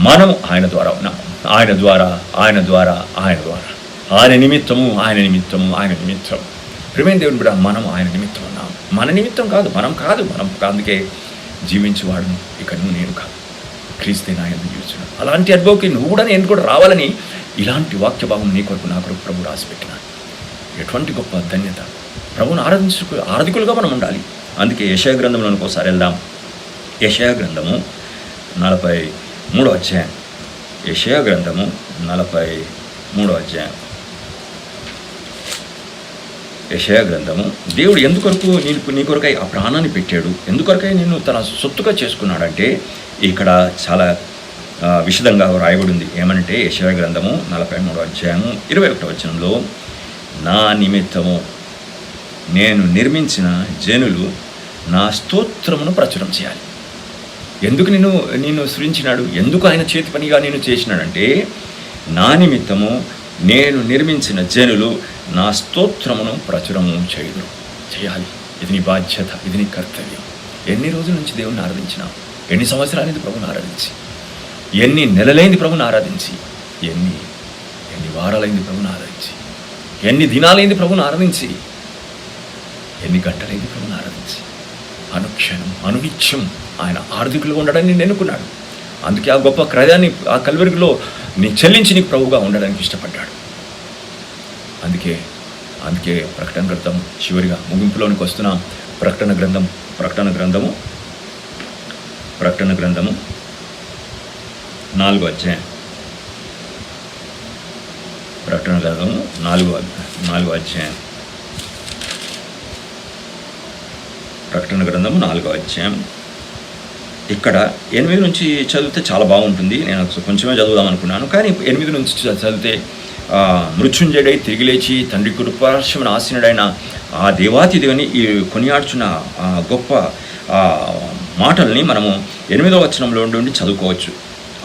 మనము ఆయన ద్వారా ఉన్నాము. ఆయన ద్వారా ఆయన ద్వారా ఆయన ద్వారా ఆయన నిమిత్తము ఆయన నిమిత్తము ఆయన నిమిత్తం. ప్రియమైన దేవుని బిడ్డ, మనం ఆయన నిమిత్తం ఉన్నాము. మన నిమిత్తం కాదు, మనం అందుకే జీవించేవాడు ఇక నువ్వు నేను కాదు, క్రీస్తే నా యందు జీవించున్నాడు. అలాంటి అనుభవంకి నువ్వు కూడా నేను కూడా రావాలని ఇలాంటి వాక్య భాగం నీ కొరకు నా కొరకు ప్రభు రాసిపెట్టినాడు. ఎటువంటి గొప్ప ధన్యత! ప్రభువును ఆరాధికులుగా మనం ఉండాలి. అందుకే యెషయా గ్రంథంలోనికి ఒకసారి వెళ్దాం. యెషయా గ్రంథము 43వ అధ్యాయం. యెషయా గ్రంథము 43వ అధ్యాయం. యెషయా గ్రంథము, దేవుడు ఎందుకొరకు నీ కొరకై ఆ ప్రాణాన్ని పెట్టాడు, ఎందుకొరకై నిన్ను తన సొత్తుగా చేసుకున్నాడంటే ఇక్కడ చాలా విశదంగా రాయబడి ఉంది. ఏమంటే యెషయా గ్రంథము 43వ అధ్యాయము 21వ వచనంలో, నా నిమిత్తము నేను నిర్మించిన జనులు నా స్తోత్రమును ప్రచురం చేయాలి. ఎందుకు నిన్ను సృజించినాడు, ఎందుకు ఆయన చేతి పనిగా నేను చేసినాడంటే, నా నిమిత్తము నేను నిర్మించిన జనులు నా స్తోత్రమును ప్రచురము చేయాలి. ఇది నీ బాధ్యత, ఇది నీ కర్తవ్యం. ఎన్ని రోజుల నుంచి దేవుని ఆరాధించినావు? ఎన్ని సంవత్సరాలైంది ప్రభుని ఆరాధించి? ఎన్ని నెలలైంది ప్రభుని ఆరాధించి? ఎన్ని వారాలైంది ప్రభుని ఆరాధించి? ఎన్ని దినాలైంది ప్రభుని ఆరాధించి? ఎన్ని గంటలైంది ప్రభుని ఆరాధించి? అనుక్షణం అనునిత్యం ఆయన ఆర్థికులుగా ఉండడాన్ని నేను ఎన్నుకున్నాడు. అందుకే ఆ గొప్ప క్రయాన్ని ఆ కల్వరిలో చెల్లించి నీకు ప్రభువుగా ఉండడానికి ఇష్టపడ్డాడు. అందుకే ప్రకటన గ్రంథం చివరిగా ముగింపులోనికి వస్తున్న ప్రకటన గ్రంథము 4వ అధ్యాయం. ప్రకటన గ్రంథము 4వ అధ్యాయం. ప్రకటన గ్రంథము 4వ అధ్యాయం. ఇక్కడ 8 నుంచి చదివితే చాలా బాగుంటుంది. నేను కొంచెమే చదువుదాం అనుకున్నాను, కానీ 8 నుంచి చదివితే మృత్యుంజయుడై తిరిగి లేచి తండ్రి కృపార్శ్వమున ఆసీనుడైన ఆ దేవాతి దేవుని ఈ కొనియాడుచున్న గొప్ప మాటల్ని మనము 8వ వచనంలో ఉండి చదువుకోవచ్చు.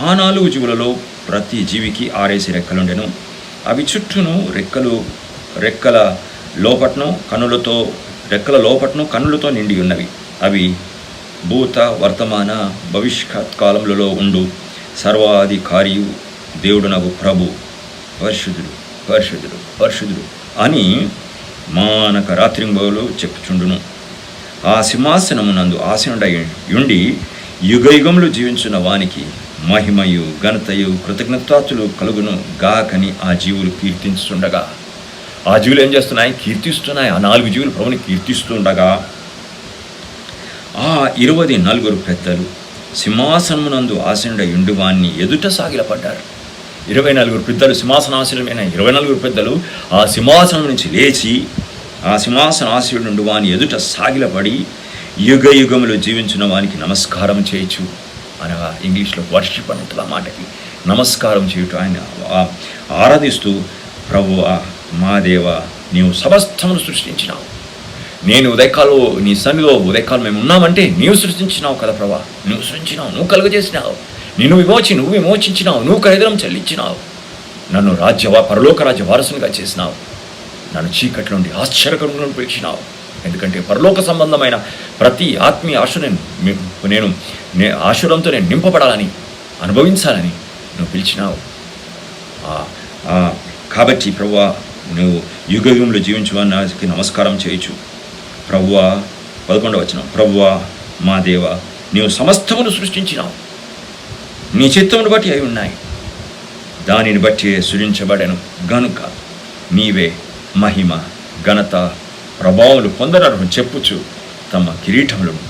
ఆ 4 జీవులలో ప్రతి జీవికి 6 రెక్కలుండెను. అవి చుట్టూను రెక్కల లోపట్ను కన్నులతో నిండి ఉన్నవి. అవి భూత వర్తమాన భవిష్యత్ కాలములలో ఉండు సర్వాధికారియు దేవుడునగు ప్రభు పరిశుద్ధుడు పరిశుద్ధుడు పరిశుద్ధుడు అని మానక రాత్రింబోలు చెప్పుచుండును. ఆ సింహాసనమునందు ఆసీనుడై ఉండి యుగయుగములు జీవించున్న వానికి మహిమయు ఘనతయు కృతజ్ఞతాస్తులు కలుగును గాకని ఆ జీవులు కీర్తించుండగా, ఆ జీవులు ఏం చేస్తున్నాయి? కీర్తిస్తున్నాయి. ఆ 4 జీవులు ప్రభుని కీర్తిస్తుండగా ఆ 24 పెద్దలు సింహాసనమునందు ఆసీనుడై ఉండి వాన్ని ఎదుట సాగిలపడ్డారు. 24 పెద్దలు సింహాసనాసీనులైన 24 పెద్దలు ఆ సింహాసనం నుంచి లేచి ఆ సింహాసనాసీనుడు నుండి వాని ఎదుట సాగిలపడి యుగ యుగములు జీవించిన వానికి నమస్కారం చేయొచ్చు అనగా ఇంగ్లీష్లో వర్షిప్ అని ఉంటుంది. ఆ మాటకి నమస్కారం చేయటం, ఆయన ఆరాధిస్తూ, ప్రభువా మా దేవ, నీవు సమస్తమును సృష్టించినావు. నేను ఉదయకాలు నీ సన్నిధిలో ఉదయకాలం మేము ఉన్నామంటే నీవు సృష్టించినావు కదా ప్రభా, నువ్వు సృష్టించినావు, నువ్వు కలుగజేసినావు, నువ్వు విమోచించినావు, నువ్వు క్రయదనం చెల్లించినావు, నన్ను పరలోక రాజ్య వారసునిగా చేసినావు, నన్ను చీకటి నుండి ఆశ్చర్యకరంగా పిలిచినావు. ఎందుకంటే పరలోక సంబంధమైన ప్రతి ఆత్మీయ ఆశను నేను ఆశురంతో నేను నింపబడాలని, అనుభవించాలని నువ్వు పిలిచినావు. కాబట్టి ప్రభువా, నువ్వు యుగయుగంలో జీవించువానికి నమస్కారం చేయొచ్చు. ప్రభువా 11వ వచనం, ప్రభువా మా దేవ, నీవు సమస్తమును సృష్టించినావు, నీ చిత్తమును బట్టి అవి ఉన్నాయి, దానిని బట్టి సృజించబడెను గనుక నీవే మహిమ ఘనత ప్రభావాలు పొందరని చెప్పుచు తమ కిరీటములను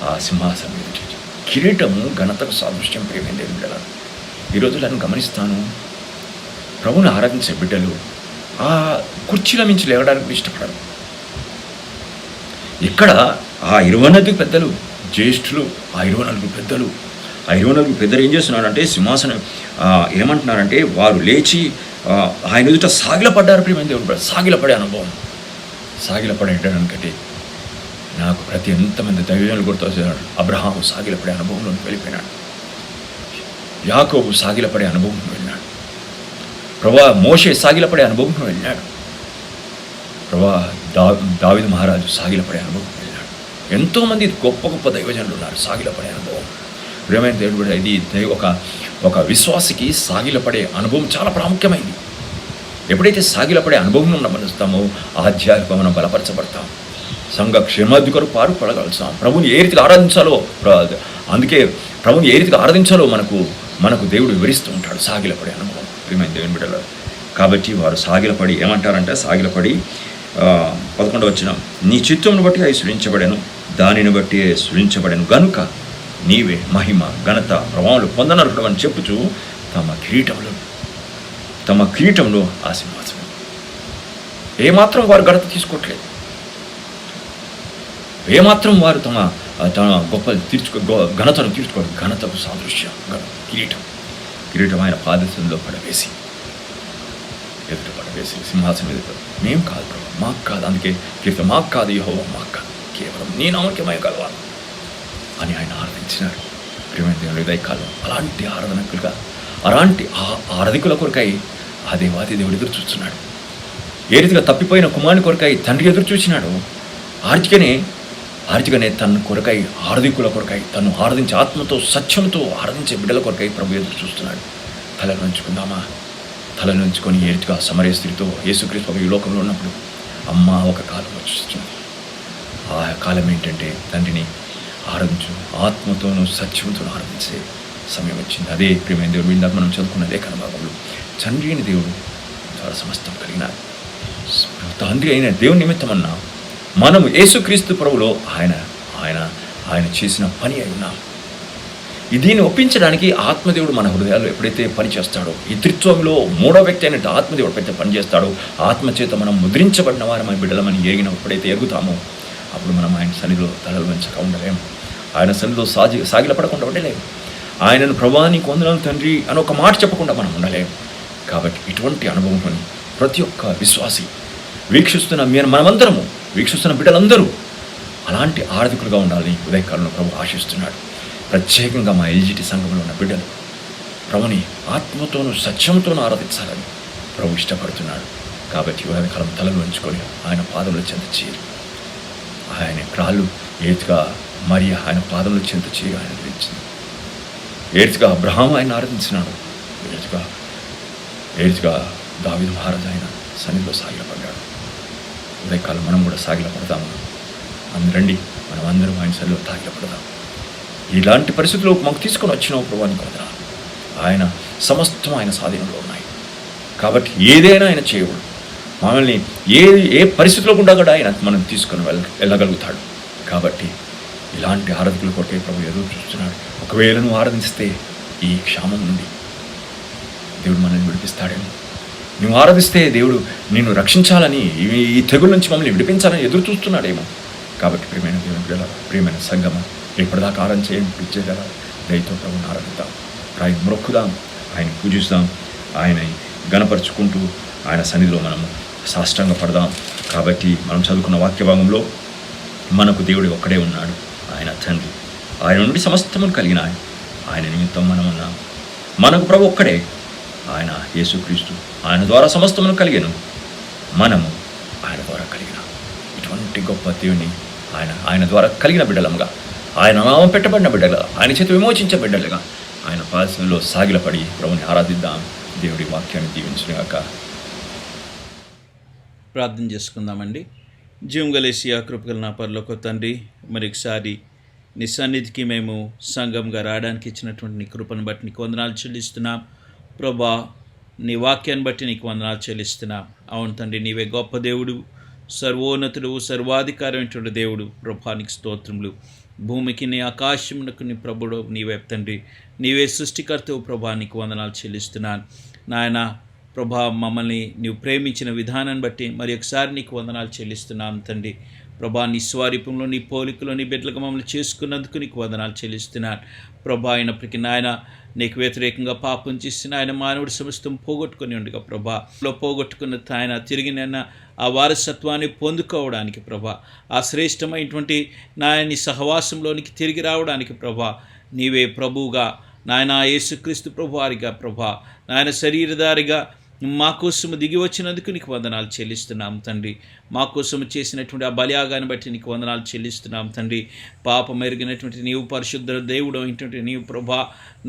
ఆ సింహాసనం మీద చేసి. కిరీటము ఘనతకు సాదృశ్యం. ప్రియమైన బిడ్డల, ఈరోజు నన్ను గమనిస్తాను, ప్రభువును ఆరాధించే బిడ్డలు ఆ కుర్చీల మించి లేవడానికి ఇష్టపడరు. ఇక్కడ ఆ 24 పెద్దలు జ్యేష్ఠులు, ఆ 24 పెద్దలు ఏం చేస్తున్నారంటే సింహాసనం ఏమంటున్నారంటే వారు లేచి ఆయన ఎదుట సాగిలపడ్డారు. ప్రియమైన దేవుడు, సాగిలపడే అనుభవం, సాగిలపడేటంటే నాకు ప్రతి ఎంతమంది దైవజనులు గుర్తొచ్చాడు. అబ్రహాము సాగిలపడే అనుభవంలోకి వెళ్ళిపోయినాడు, యాకోబు సాగిలపడే అనుభవంలో వెళ్ళినాడు, ప్రభా మోషే సాగిలపడే అనుభవంలో వెళ్ళినాడు, ప్రభా దావీదు మహారాజు సాగిలపడే అనుభవం వెళ్ళినాడు. ఎంతోమంది గొప్ప గొప్ప దైవజనులు ఉన్నారు సాగిలపడే అనుభవం. ప్రియమైన దేవుడు బిడ్డ, ఇది ఒక విశ్వాసికి సాగిలపడే అనుభవం చాలా ప్రాముఖ్యమైంది. ఎప్పుడైతే సాగిలపడే అనుభవం గమనిస్తామో ఆధ్యాత్మిక మనం బలపరచబడతాం, సంఘ క్షేమాభివృద్ధి కొరకు పాటుపడగలుగుతాం. ప్రభుని ఏ రీతిగా ఆరాధించాలో, అందుకే ప్రభుని ఏ రీతిగా ఆరాధించాలో మనకు దేవుడు వివరిస్తూ ఉంటాడు. సాగిలపడే అనుభవం ప్రియమైన దేవుని బిడ్డలు. కాబట్టి వారు సాగిలపడి ఏమంటారంటే, సాగిలపడి 11వ వచనం, నీ చిత్తమును బట్టి అవి సృజించబడెను, దానిని బట్టి సృజించబడెను గనుక నీవే మహిమ ఘనత ప్రభావాలు పొందనరుడు అని చెప్పుచూ తమ కిరీటంలో ఆశీర్వాదం. ఏమాత్రం వారు ఘనత తీసుకోవట్లేదు, ఏమాత్రం వారు తమ గొప్ప ఘనతను తీర్చుకోవడం. ఘనతకు సాదృశ్యం కిరీటం ఆయన పాదశంలో పడవేసి సింహాసనం ఎదుట, మేము కాదు ప్రభు, మాకు కాదు, అందుకే కీర్తన మాకు కాదు యెహోవా, మాకు కాదు, కేవలం నీ నామకే మహిమ కలగాలి అని ఆయన ఆరాధించినాడు. ప్రియమైన దేవుని ఉదయకాలం అలాంటి ఆరాధికుల కొరకై ఆ దేవాది దేవుడు ఎదురు చూస్తున్నాడు. ఏ రీతిగా తప్పిపోయిన కుమారుని కొరకై తండ్రి ఎదురు చూసినాడు, ఆర్జిగానే తన కొరకై ఆరాధికుల కొరకై తను ఆరాధించే ఆత్మతో సత్యంతో ఆరాధించే బిడ్డల కొరకై ప్రభు ఎదురు చూస్తున్నాడు. తలను ఉంచుకుందామా? తలను ఉంచుకొని ఏ రీతిగా సమరయ స్త్రీతో యేసుక్రీస్తు ఈ లోకంలో ఉన్నప్పుడు అమ్మ ఒక కాలం వచ్చింది. ఆ కాలం ఏంటంటే తండ్రిని ఆరాధించు, ఆత్మతోనూ సత్యంతో ఆరాధించే సమయం వచ్చింది. అదే ప్రియమైన దేవుడు ఇందాక మనం చదువుకున్న లేఖన భాగంలో తండ్రి అయిన దేవుడు చాలా సమస్తం కలిగిన తండ్రి అయిన దేవుని నిమిత్తమన్నా మనము యేసుక్రీస్తు ప్రభులో ఆయన చేసిన పని అయి ఉన్నాం. దీన్ని ఒప్పించడానికి ఆత్మదేవుడు మన హృదయాల్లో ఎప్పుడైతే పనిచేస్తాడో, ఈ త్రిత్వంలో మూడో వ్యక్తి అయినట్టు ఆత్మదేవుడు ఎప్పుడైతే పనిచేస్తాడో, ఆత్మచేత మనం ముద్రించబడిన వారమై బిడ్డలమని ఎప్పుడైతే ఎరుగుతామో అప్పుడు మనం ఆయన సన్నిధిలో తలలు వంచక ఉండలేము, ఆయన సన్నిధిలో సాగిలపడకుండా ఉండలేము, ఆయనను ప్రభువానికి వందనాలు తండ్రి అని ఒక మాట చెప్పకుండా మనం ఉండలేము. కాబట్టి ఇటువంటి అనుభవం ప్రతి ఒక్క విశ్వాసి మనమందరము వీక్షిస్తున్న బిడ్డలందరూ అలాంటి ఆరాధికులుగా ఉండాలని ఉదయకాలంలో ప్రభు ఆశిస్తున్నాడు. ప్రత్యేకంగా మా ఎల్జిటి సంఘంలో ఉన్న బిడ్డలు ప్రభుని ఆత్మతోనూ సత్యంతోనూ ఆరాధించాలని ప్రభు ఇష్టపడుతున్నాడు. కాబట్టి ఉదయకాలం తలలు వంచుకొని ఆయన పాదముల చెంత చేరి, ఆయన క్రాళ్ళు ఏతిగా మరియ ఆయన పాదముల చెంత చేరి ఆయన గురించింది. ఏతిగా అబ్రహాము ఆయన ఆరాధించినాడు, ఏతిగా దావీదు మహారాజు ఆయన సన్నిధిలో సాగిలపడ్డాడు. ఉదయకాలం మనం కూడా సాగిలపడదాము. రండి, మనం అందరం ఆయన సన్నిధిలో సాగిలపడదాం. ఇలాంటి పరిస్థితుల్లో మాకు తీసుకొని వచ్చినావు ప్రభువానికి వందనాలు. ఆయన సమస్తం ఆయన స్వాధీనంలో ఉన్నాయి. కాబట్టి ఏదైనా ఆయన చేయకూడదు. మనల్ని ఏ పరిస్థితిలో గుండా కూడా ఆయన మనం తీసుకొని వెళ్ళగలుగుతాడు. కాబట్టి ఇలాంటి ఆరాధకుల కొరకే ప్రభు ఎదురు చూస్తున్నాడు. ఒకవేళ నువ్వు ఆరాధిస్తే ఈ క్షామం నుండి దేవుడు మనల్ని విడిపిస్తాడేమో. నువ్వు ఆరాధిస్తే దేవుడు నిన్ను రక్షించాలని, ఈ తెగుల నుంచి మమ్మల్ని విడిపించాలని ఎదురు చూస్తున్నాడేమో. కాబట్టి ప్రియమైన దేవుని బిడ్డల, ప్రియమైన సంగమం, ఎప్పటిదాకా ఆరాధన చేయండి, పిలిచేగల దయతో ప్రభుని ఆరాధిద్దాం, ఆయన మొక్కుదాం, ఆయన పూజిస్తాం, ఆయన గణపరుచుకుంటూ ఆయన సన్నిధిలో మనము సాష్టాంగ పడదాం. కాబట్టి మనం చదువుకున్న వాక్య భాగంలో మనకు దేవుడు ఒక్కడే ఉన్నాడు, ఆయన తండ్రి. ఆయన నుండి సమస్తమును కలిగిన ఆయన నిమిత్తం మనం ఉన్నాం. మనకు ప్రభు ఒక్కడే, ఆయన యేసుక్రీస్తు. ఆయన ద్వారా సమస్తమును కలిగాను, మనము ఆయన ద్వారా కలిగిన ఇటువంటి గొప్ప దేవుని ఆయన ద్వారా కలిగిన బిడ్డలంగా, ఆయన నామం పెట్టబడిన బిడ్డలుగా, ఆయన చేత విమోచించే బిడ్డలుగా ఆయన పాదశంలో సాగిలపడి ప్రభుని ఆరాధిద్దాం. దేవుడి వాక్యాన్ని దీవించుగాక. ప్రార్థన చేసుకుందామండి. జీవంగలేసియా కృపగల నా పరలోక తండ్రి, మరొకసారి నీ సన్నిధికి మేము సంఘంగా రావడానికి ఇచ్చినటువంటి నీ కృపను బట్టి నీకు వందనాలు చెల్లిస్తున్నాం ప్రభా. నీ వాక్యాన్ని బట్టి నీకు వందనాలు చెల్లిస్తున్నాం. అవును తండ్రి, నీవే గొప్ప దేవుడు, సర్వోన్నతుడు, సర్వాధికారమైనటువంటి దేవుడు. ప్రభానికి స్తోత్రములు. భూమికి నీ ఆకాశమునకు నీ ప్రభుడు నీవే తండ్రి, నీవే సృష్టికర్తవు ప్రభా. నీకు వందనాలు చెల్లిస్తున్నాను నాయన. ప్రభా, మమ్మల్ని నీవు ప్రేమించిన విధానాన్ని బట్టి మరి ఒకసారి నీకు వందనాలు చెల్లిస్తున్నాను తండ్రి. ప్రభా, నీ స్వరూపంలో, నీ పోలికలో నీ బిడ్డలుగా మమ్మల్ని చేసుకున్నందుకు నీకు వందనాలు చెల్లిస్తున్నాను ప్రభా. అయినప్పటికీ నాయన, నీకు వ్యతిరేకంగా పాపం చేసిన ఆయన మానవుడి సమస్తం పోగొట్టుకుని ఉండగా ప్రభా, పోగొట్టుకున్న ఆయన తిరిగి నిన్న ఆ వారసత్వాన్ని పొందుకోవడానికి ప్రభా, ఆ శ్రేష్టమైనటువంటి నాయని సహవాసంలోనికి తిరిగి రావడానికి ప్రభా, నీవే ప్రభువుగా నాయన యేసుక్రీస్తు ప్రభువారిగా ప్రభా, నాయన శరీరధారిగా మా కోసము దిగి వచ్చినందుకు నీకు వందనాలు చెల్లిస్తున్నాం తండ్రి. మా కోసము చేసినటువంటి ఆ బలియాగాన్ని బట్టి నీకు వందనాలు చెల్లిస్తున్నాం తండ్రి. పాపం ఎరిగినటువంటి నీవు, పరిశుద్ధ దేవుడు అయినటువంటి నీవు ప్రభా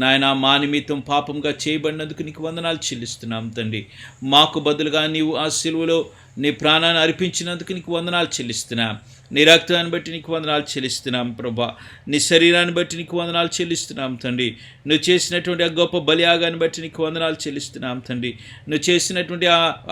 నాయన, మా నిమిత్తం పాపంగా చేయబడినందుకు నీకు వందనాలు చెల్లిస్తున్నాం తండ్రి. మాకు బదులుగా నీవు ఆ సిలువలో నీ ప్రాణాన్ని అర్పించినందుకు నీకు వందనాలు చెల్లిస్తున్నాం. నీ రక్తాన్ని బట్టి నీకు వందనాలు చెల్లిస్తున్నాం ప్రభా. నీ శరీరాన్ని బట్టి నీకు వందనాలు చెల్లిస్తున్నాం తండ్రి. నువ్వు చేసినటువంటి ఆ గొప్ప బలియాగాన్ని బట్టి నీకు వందనాలు చెల్లిస్తున్నాం తండ్రి. నువ్వు చేసినటువంటి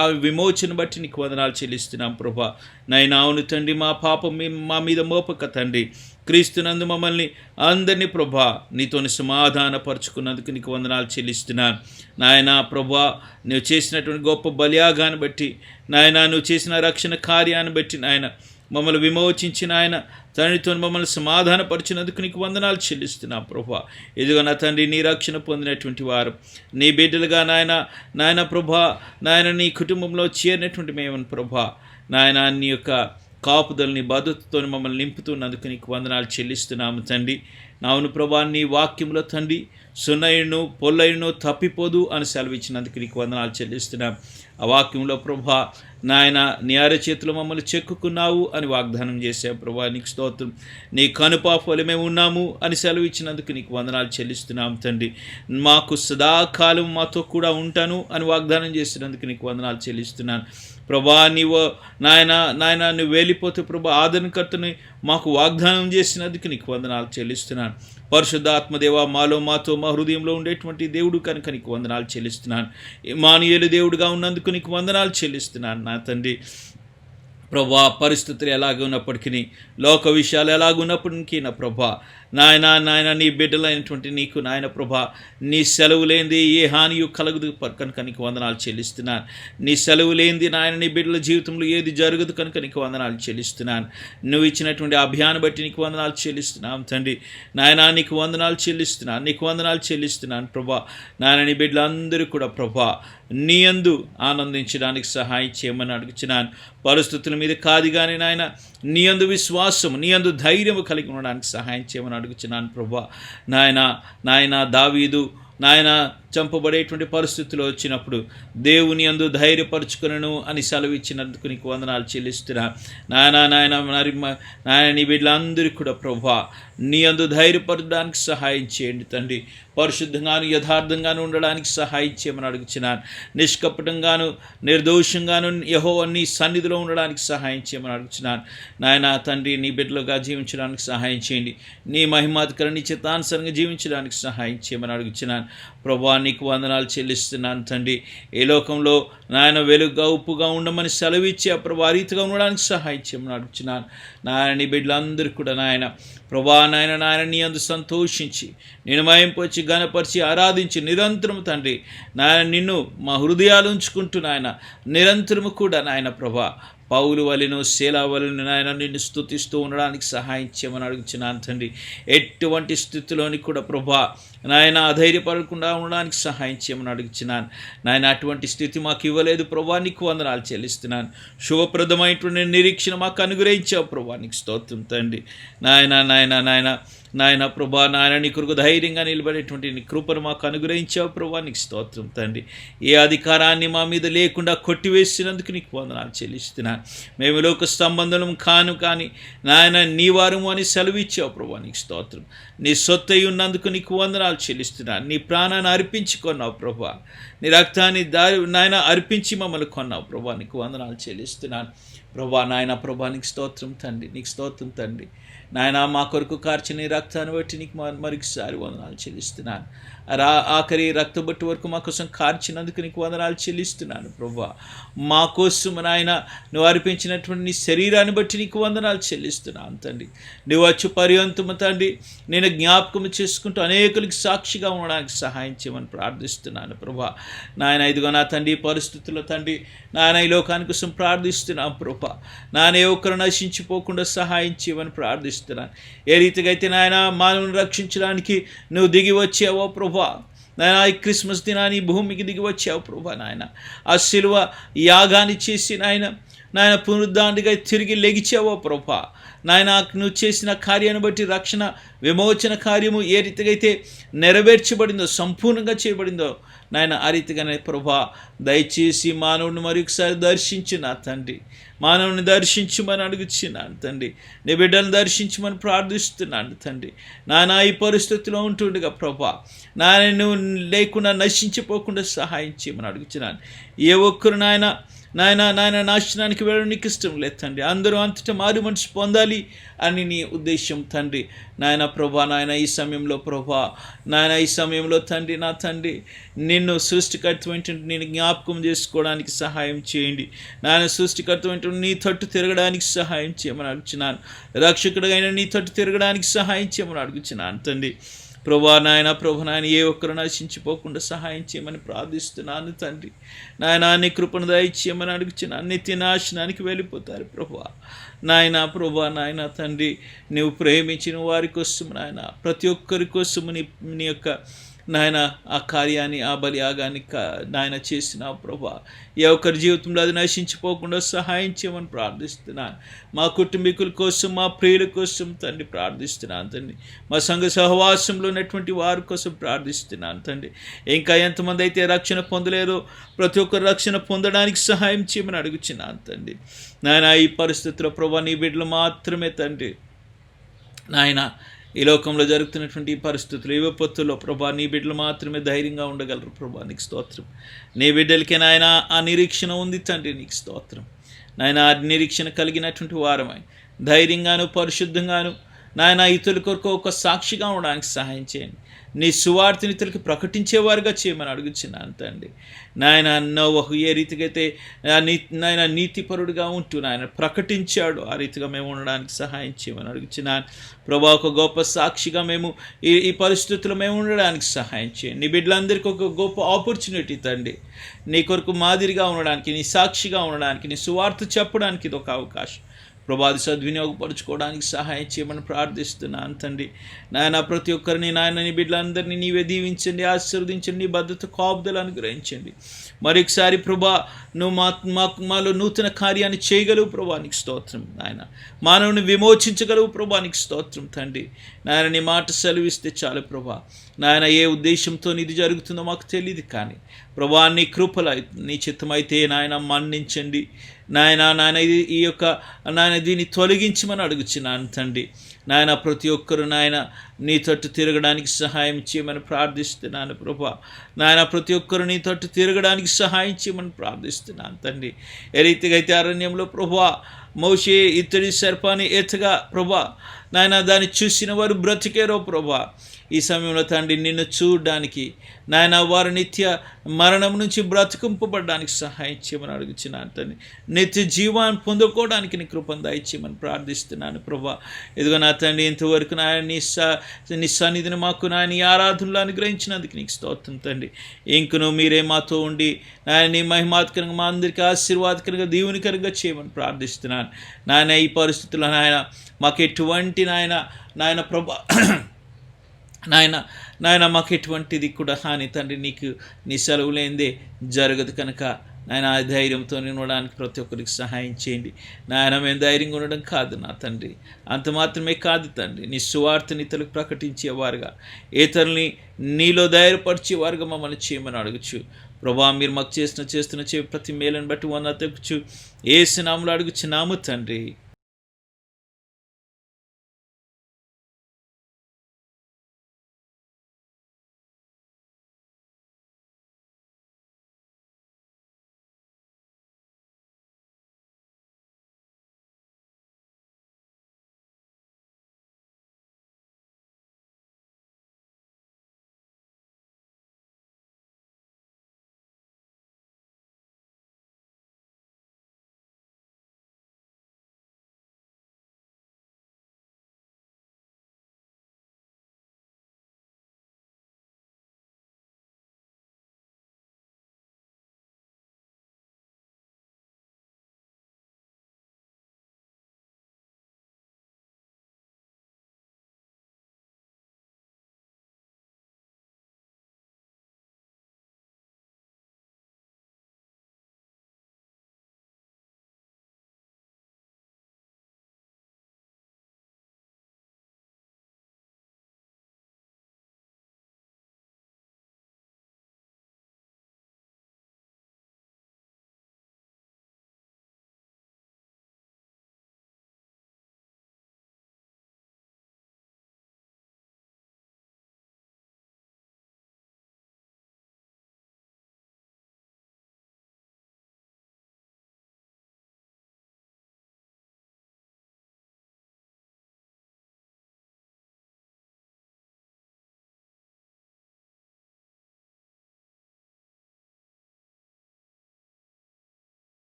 ఆ విమోచన బట్టి నీకు వందనాలు చెల్లిస్తున్నాం ప్రభా. నైనా అవును తండ్రి, మా పాపం మా మీద మోపక తండ్రి, క్రీస్తునందు మమ్మల్ని అందరినీ ప్రభా నీతోని సమాధానపరుచుకున్నందుకు నీకు వందనాలు చెల్లిస్తున్నాను నాయన. ప్రభా నువ్వు చేసినటువంటి గొప్ప బలియాగాన్ని బట్టి నాయన, నువ్వు చేసిన రక్షణ కార్యాన్ని బట్టి నాయన, మమ్మల్ని విమోచించిన ఆయన తండ్రితో మమ్మల్ని సమాధానపరిచినందుకు నీకు వందనాలు చెల్లిస్తున్నా ప్రభా. ఇదిగో నా తండ్రి, నీ రక్షణ పొందినటువంటి వారు నీ బిడ్డలుగా నాయన ప్రభా నాయన, నీ కుటుంబంలో చేరినటువంటి మేము ప్రభా నాయన, నీ యొక్క కాపుదలని భద్రతతో మమ్మల్ని నింపుతున్నందుకు నీకు వందనాలు చెల్లిస్తున్నాము తండ్రి. అవును ప్రభా, నీ వాక్యంలో తండ్రి సున్నయును పొల్లయును తప్పిపోదు అని సెలవిచ్చినందుకు నీకు వందనాలు చెల్లిస్తున్నాం. ఆ వాక్యంలో ప్రభా నాయన, నీ అరచేతిలో మమ్మల్ని చెక్కుకున్నావు అని వాగ్దానం చేశావు ప్రభా. నీకు స్తోత్రం. నీ కనుపాపలు మేము ఉన్నాము అని సెలవిచ్చినందుకు నీకు వందనాలు చెల్లిస్తున్నాం తండ్రి. మాకు సదాకాలం మాతో కూడా ఉంటాను అని వాగ్దానం చేసినందుకు నీకు వందనాలు చెల్లిస్తున్నాను ప్రభా. నీవు నాయన నువ్వు వెళ్ళిపోతే ప్రభా ఆదరణకర్తని మాకు వాగ్దానం చేసినందుకు నీకు వందనాలు చెల్లిస్తున్నాను. పరిశుద్ధాత్మదేవ, మాతో మా హృదయంలో ఉండేటువంటి దేవుడు కనుక నీకు వందనాలు చెల్లిస్తున్నాను. ఇమ్మానుయేలు దేవుడుగా ఉన్నందుకు నీకు వందనాలు చెల్లిస్తున్నాను నా తండ్రి. ప్రభా పరిస్థితులు ఎలాగ ఉన్నప్పటికీ, లోక విషయాలు ఎలాగున్నప్పటికీ నా ప్రభా నాయన నీ బిడ్డలైనటువంటి నీకు నాయన ప్రభా నీ సెలవు లేనిది ఏ హానియు కలగదు కనుక నీకు వందనాలు చెల్లిస్తున్నాను. నీ సెలవు లేనిది నాయన నీ బిడ్డల జీవితంలో ఏది జరగదు కనుక నీకు వందనాలు చెల్లిస్తున్నాను. నువ్వు ఇచ్చినటువంటి అభియాన్ని బట్టి నీకు వందనాలు చెల్లిస్తున్నాం తండ్రి. నాయన నీకు వందనాలు చెల్లిస్తున్నాను ప్రభా. నాయన నీ బిడ్డలందరూ కూడా ప్రభా నీ యందు ఆనందించడానికి సహాయం చేయమని అడుగుచున్నాను. పరిస్థితుల మీద కాదు కానీ నాయన, నీ యందు విశ్వాసం, నీ యందు ధైర్యం కలిగి ఉండడానికి సహాయం చేయమని అడుగుచున్నాను ప్రభా. నాయన దావీదు నాయన చంపబడేటువంటి పరిస్థితులు వచ్చినప్పుడు దేవుని యందు ధైర్యపరచుకునను అని సెలవిచ్చినందుకు నీకు వందనాలు చెల్లిస్తున్నా నాయన నీ బిడ్డలందరికీ కూడా ప్రభా నీ యందు ధైర్యపరచడానికి సహాయం చేయండి తండ్రి. పరిశుద్ధంగాను యథార్థంగాను ఉండడానికి సహాయం చేయమని అడుగుచున్నాను. నిష్కపటంగాను నిర్దోషంగాను యెహోవా నీ సన్నిధిలో ఉండడానికి సహాయం చేయమని అడుగుచున్నాను. నాయన తండ్రి, నీ బిడ్డలుగా జీవించడానికి సహాయం చేయండి. నీ మహిమాధికర నీ చిత్తానుసారంగా జీవించడానికి సహాయం చేయమని అడుగుచున్నాను ప్రభా. నీకు వందనాలు చెల్లిస్తున్నాను తండ్రి. ఏ లోకంలో నాయన వెలుగుగా ఉప్పుగా ఉండమని సెలవిచ్చి ఆ ప్రభా రీతిగా ఉండడానికి సహాయం చేయమని అడుగుచున్నాను. నాయన నీ బిడ్డలందరూ కూడా నాయన ప్రభా నాయన నీ అందు సంతోషించి నేను మయంపొచ్చి గణపరిచి ఆరాధించి నిరంతరము తండ్రి నాయన నిన్ను మా హృదయాలు ఉంచుకుంటూ నాయన నిరంతరము కూడా నాయన ప్రభా పౌలు వలెను శీలా వలెను నాయన నిన్ను స్తుతిస్తూ ఉండడానికి సహాయం చేయమని అడుగుచున్నాను తండ్రి. ఎటువంటి స్థితిలోని కూడా ప్రభా నాయన అధైర్యపడకుండా ఉండడానికి సహాయం చేయమని అడుగుచున్నాను నాయన. అటువంటి స్థితి మాకు ఇవ్వలేదు ప్రభా, నీకు వందనాలు చెల్లిస్తున్నాను. శుభప్రదమైనటువంటి నిరీక్షణ మాకు అనుగ్రహించావు ప్రభా, నీకు స్తోత్రం తండ్రి. నాయన ప్రభా నాయన నీ కొరకు ధైర్యంగా నిలబడేటువంటి నీ కృపను మాకు అనుగ్రహించావు ప్రభా, నీకు స్తోత్రం తండ్రి. ఏ అధికారాన్ని మా మీద లేకుండా కొట్టివేసినందుకు నీకు వందనాలు చెల్లిస్తున్నాను. మేము లోక సంబంధం కానీ నాయన నీ వారము అని సెలవిచ్చావు ప్రభా, నీకు స్తోత్రం. నీ సొత్తై ఉన్నందుకు నీకు వందనాలు చెల్లిస్తున్నాను. నీ ప్రాణాన్ని అర్పించుకున్నావు ప్రభా, నీ రక్తాన్ని నాయన అర్పించి మమ్మల్ని కొన్నావు ప్రభా, నీకు వందనాలు చెల్లిస్తున్నాను ప్రభా. నాయన ప్రభా నీకు స్తోత్రం తండ్రి, నీకు స్తోత్రం తండ్రి. నాయన మా కొరకు కార్చిన నీ రక్తాన్ని బట్టి నీకు మరొకసారి వందనాలు చెల్లిస్తున్నాను. ఆఖరి రక్త బొట్టు వరకు మా కోసం కార్చినందుకు నీకు వందనాలు చెల్లిస్తున్నాను ప్రభా. మా కోసం నాయన నువ్వు అర్పించినటువంటి నీ శరీరాన్ని బట్టి నీకు వందనాలు చెల్లిస్తున్నాను తండ్రి. నువ్వు వచ్చి పర్యంతము తండ్రి నేను జ్ఞాపకం చేసుకుంటూ అనేకులకి సాక్షిగా ఉండడానికి సహాయం చేయమని ప్రార్థిస్తున్నాను ప్రభా. నాయన ఇదిగో నా తండ్రి పరిస్థితుల్లో తండ్రి నాయన ఈ లోకాని కోసం ప్రార్థిస్తున్నాను ప్రభా. నాయన ఏ ఒక్కరు నశించిపోకుండా సహాయం చేయమని ప్రార్థిస్తున్నాను. ఏ రీతిగా అయితే నాయన మానవుని రక్షించడానికి నువ్వు దిగి వచ్చావో ప్రభా, నాయన ఈ క్రిస్మస్ దినాన్ని భూమికి దిగి వచ్చావు ప్రభా. నాయన ఆ శిలువ యాగాన్ని చేసి నాయన పునరుద్ధానిగా తిరిగి లెగిచావో ప్రభా. నాయన నువ్వు చేసిన కార్యాన్ని బట్టి రక్షణ విమోచన కార్యము ఏ రీతిగా అయితే నెరవేర్చబడిందో, సంపూర్ణంగా చేయబడిందో నాయన ఆ రీతిగానే ప్రభా దయచేసి మానవుని మరొకసారి దర్శించి నా తండ్రి, మానవుని దర్శించమని అడుగుచున్నాను తండ్రి. నీ బిడ్డలను దర్శించమని ప్రార్థిస్తున్నాను తండ్రి. నాయన ఈ పరిస్థితిలో ఉంటుండగా ప్రభా నాయన నువ్వు లేకుండా నశించిపోకుండా సహాయం చేయమని అడుగుతున్నాను. ఏ ఒక్కరు నాయన నాశనానికి వెళ్ళడం నీకు ఇష్టం లేదు తండ్రి. అందరూ అంతటా మారు మనసు పొందాలి అని నీ ఉద్దేశం తండ్రి. నాయన ప్రభా ఈ సమయంలో ప్రభా ఈ సమయంలో తండ్రి, నా తండ్రి నిన్ను సృష్టికర్త నేను జ్ఞాపకం చేసుకోవడానికి సహాయం చేయండి. నాయన సృష్టికర్త నీ తట్టు తిరగడానికి సహాయం చేయమని అడుగుచున్నాను. రక్షకుడుగైన నీ తట్టు తిరగడానికి సహాయం చేయమని అడుగుచున్నాను తండ్రి. ప్రభా నాయన ఏ ఒక్కరు నశించిపోకుండా సహాయం చేయమని ప్రార్థిస్తున్నాను తండ్రి. నీ కృపను దయచేయమని అడుగుచున్నాను. నిత్య నాశనానికి వెళ్ళిపోతారు ప్రభా నాయన తండ్రి. నువ్వు ప్రేమించిన వారి కోసం నాయన ప్రతి ఒక్కరి కోసము నీ యొక్క నాయన ఆ కార్యాన్ని, ఆ బలియాగాన్ని నాయన చేసినావు ప్రభా. ఏ ఒక్కరి జీవితంలో అది నశించిపోకుండా సహాయం చేయమని ప్రార్థిస్తున్నాను. మా కుటుంబీకుల కోసం, మా ప్రియుల కోసం తండ్రి ప్రార్థిస్తున్నాను తండ్రి. మా సంఘ సహవాసంలో ఉన్నటువంటి వారి కోసం ప్రార్థిస్తున్నాను తండ్రి. ఇంకా ఎంతమంది అయితే రక్షణ పొందలేరో ప్రతి ఒక్కరు రక్షణ పొందడానికి సహాయం చేయమని అడుగుచున్నాను తండ్రి. నాయన ఈ పరిస్థితిలో ప్రభా నీ బిడ్డలు మాత్రమే తండ్రి నాయన ఈ లోకంలో జరుగుతున్నటువంటి ఈ పరిస్థితులు, ఈ విపత్తుల్లో ప్రభా నీ బిడ్డలు మాత్రమే ధైర్యంగా ఉండగలరు ప్రభా. నీకు స్తోత్రం. నీ బిడ్డలకి నాయన ఆ నిరీక్షణ ఉంది తండ్రి. నీకు స్తోత్రం నాయన. ఆ నిరీక్షణ కలిగినటువంటి వారమై ధైర్యంగాను పరిశుద్ధంగాను నాయన ఇతరుల కొరకు ఒక సాక్షిగా ఉండడానికి సహాయం చేయండి. నీ సువార్తని ఇతరులకు ప్రకటించేవారుగా చేయమని అడుగుచున్నాను తండ్రి. నాయన నోవహు ఏ రీతిగా అయితే నాయన నీతిపరుడుగా ఉంటూ నాయన ప్రకటించాడు, ఆ రీతిగా మేము ఉండడానికి సహాయం చేయమని అడుగుచున్నాను ప్రభా. ఒక గొప్ప సాక్షిగా మేము ఈ పరిస్థితుల్లో మేము ఉండడానికి సహాయం చేయండి. నీ బిడ్డలందరికీ ఒక గొప్ప ఆపర్చునిటీ తండ్రి. నీ కొరకు మాదిరిగా ఉండడానికి, నీ సాక్షిగా ఉండడానికి, నీ సువార్త చెప్పడానికి ఇది ఒక అవకాశం ప్రభాది సద్వినియోగపరుచుకోవడానికి సహాయం చేయమని ప్రార్థిస్తున్నాను తండ్రి. నాయన ప్రతి ఒక్కరిని నీ బిడ్డలందరినీ నీవే దీవించండి, ఆశీర్వదించండి, నీ భద్రత కాపుదలు అనుగ్రహించండి. మరొకసారి ప్రభా నువ్వు మాలో నూతన కార్యాన్ని చేయగలవు ప్రభా. నీకు స్తోత్రం నాయన. మానవుని విమోచించగలవు ప్రభా. నీకు స్తోత్రం తండ్రి. నాయన నీ మాట సెలవిస్తే చాలు ప్రభా. నాయన ఏ ఉద్దేశంతో ఇది జరుగుతుందో మాకు తెలియదు, కానీ ప్రభా నీ కృపల నీ చిత్తమైతే నాయన మన్నించండి నాయన. ఈ యొక్క నాయన దీన్ని తొలగించమని అడుగుచున్నాను తండ్రి. నాయన ప్రతి ఒక్కరు నాయన నీ తట్టు తిరగడానికి సహాయం చేయమని ప్రార్థిస్తున్నాను ప్రభా. నాయన ప్రతి ఒక్కరు నీ తట్టు తిరగడానికి సహాయం చేయమని ప్రార్థిస్తున్నాను తండ్రి. ఏ రీతిగా అయితే అరణ్యంలో ప్రభా మోషే ఇత్తడి సర్పాన్ని ఎత్తగా ప్రభా నాయన దాన్ని చూసిన వారు బ్రతికేరో ప్రభా. ఈ సమయంలో తండ్రి నిన్ను చూడడానికి నాయన వారు నిత్య మరణం నుంచి బ్రతికింపబడడానికి సహాయం చేయమని అడుగుచున్నాను తండ్రి. నిత్య జీవాన్ని పొందుకోవడానికి నీ కృపను దయచేయమని ప్రార్థిస్తున్నాను ప్రభా. ఇదిగో నా తండ్రి ఇంతవరకు నాయన నీ సన్నిధిని మాకు నీ ఆరాధనలు అనుగ్రహించినందుకు నీకు స్తోత్రం తండ్రి. ఇంకను మీరే మాతో ఉండి నాయన నీ మహిమాత్కరంగా మా అందరికీ ఆశీర్వాదకరంగా దీవెనకరంగా చేయమని ప్రార్థిస్తున్నాను నాయన. ఈ పరిస్థితుల్లో నాయన మాకు ఎటువంటి నాయన ప్రభా నాయన మాకు ఎటువంటిది కూడా హాని తండ్రి నీకు నీ సెలవు లేనిదే జరగదు కనుక నాయన ఆ ధైర్యంతో ఉండడానికి ప్రతి ఒక్కరికి సహాయం చేయండి నాయన. మేము ధైర్యంగా ఉండడం కాదు నా తండ్రి, అంత మాత్రమే కాదు తండ్రి, నీ సువార్తని ఇతరులకు ప్రకటించేవారుగా, ఇతరుల్ని నీలో ధైర్యపరిచేవారుగా మమ్మల్ని చేయమని అడుగుచు ప్రభా. మీరు మాకు చేస్తున్న ప్రతి మేలను బట్టి వందచ్చు యేసు నామములో అడుగుచున్నాము తండ్రి.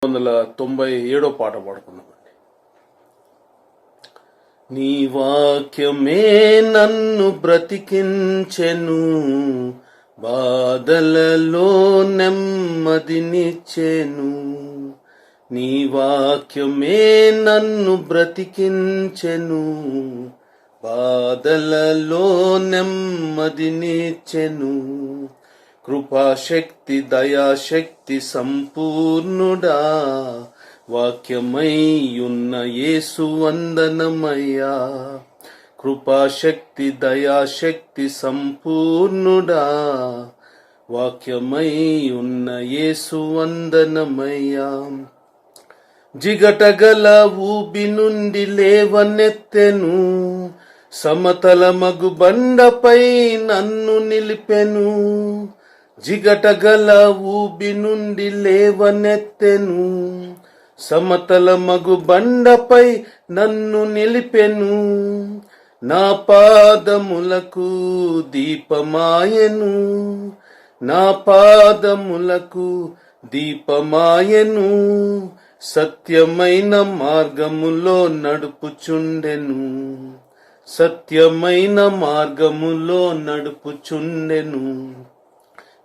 1997 పాట పాడుకున్నామండి. నీ వాక్యమే నన్ను బ్రతికించెను, బాధలలో నెమ్మదినిచ్చెను. నీ వాక్యమే నన్ను బ్రతికించెను, బాధలలో నెమ్మదినిచ్చెను. కృపాశక్తి దయాశక్తి సంపూర్ణుడా, వాక్యమై ఉన్న యేసు వందనమయ్యా. కృపాశక్తి దయాశక్తి సంపూర్ణుడా, వాక్యమై ఉన్న యేసు వందనమయ్యా. జిగటగల ఊబి నుండి లేవనెత్తెను, సమతలమగు బండపై నన్ను నిలిపెను. జిగటగల ఊబి నుండి లేవనెత్తెను, సమతలమగు బండపై నన్ను నిలిపెను. నా పాదములకు దీపమాయెను, నా పాదములకు దీపమాయెను. సత్యమైన మార్గములో నడుపుచుండెను, సత్యమైన మార్గములో నడుపుచుండెను.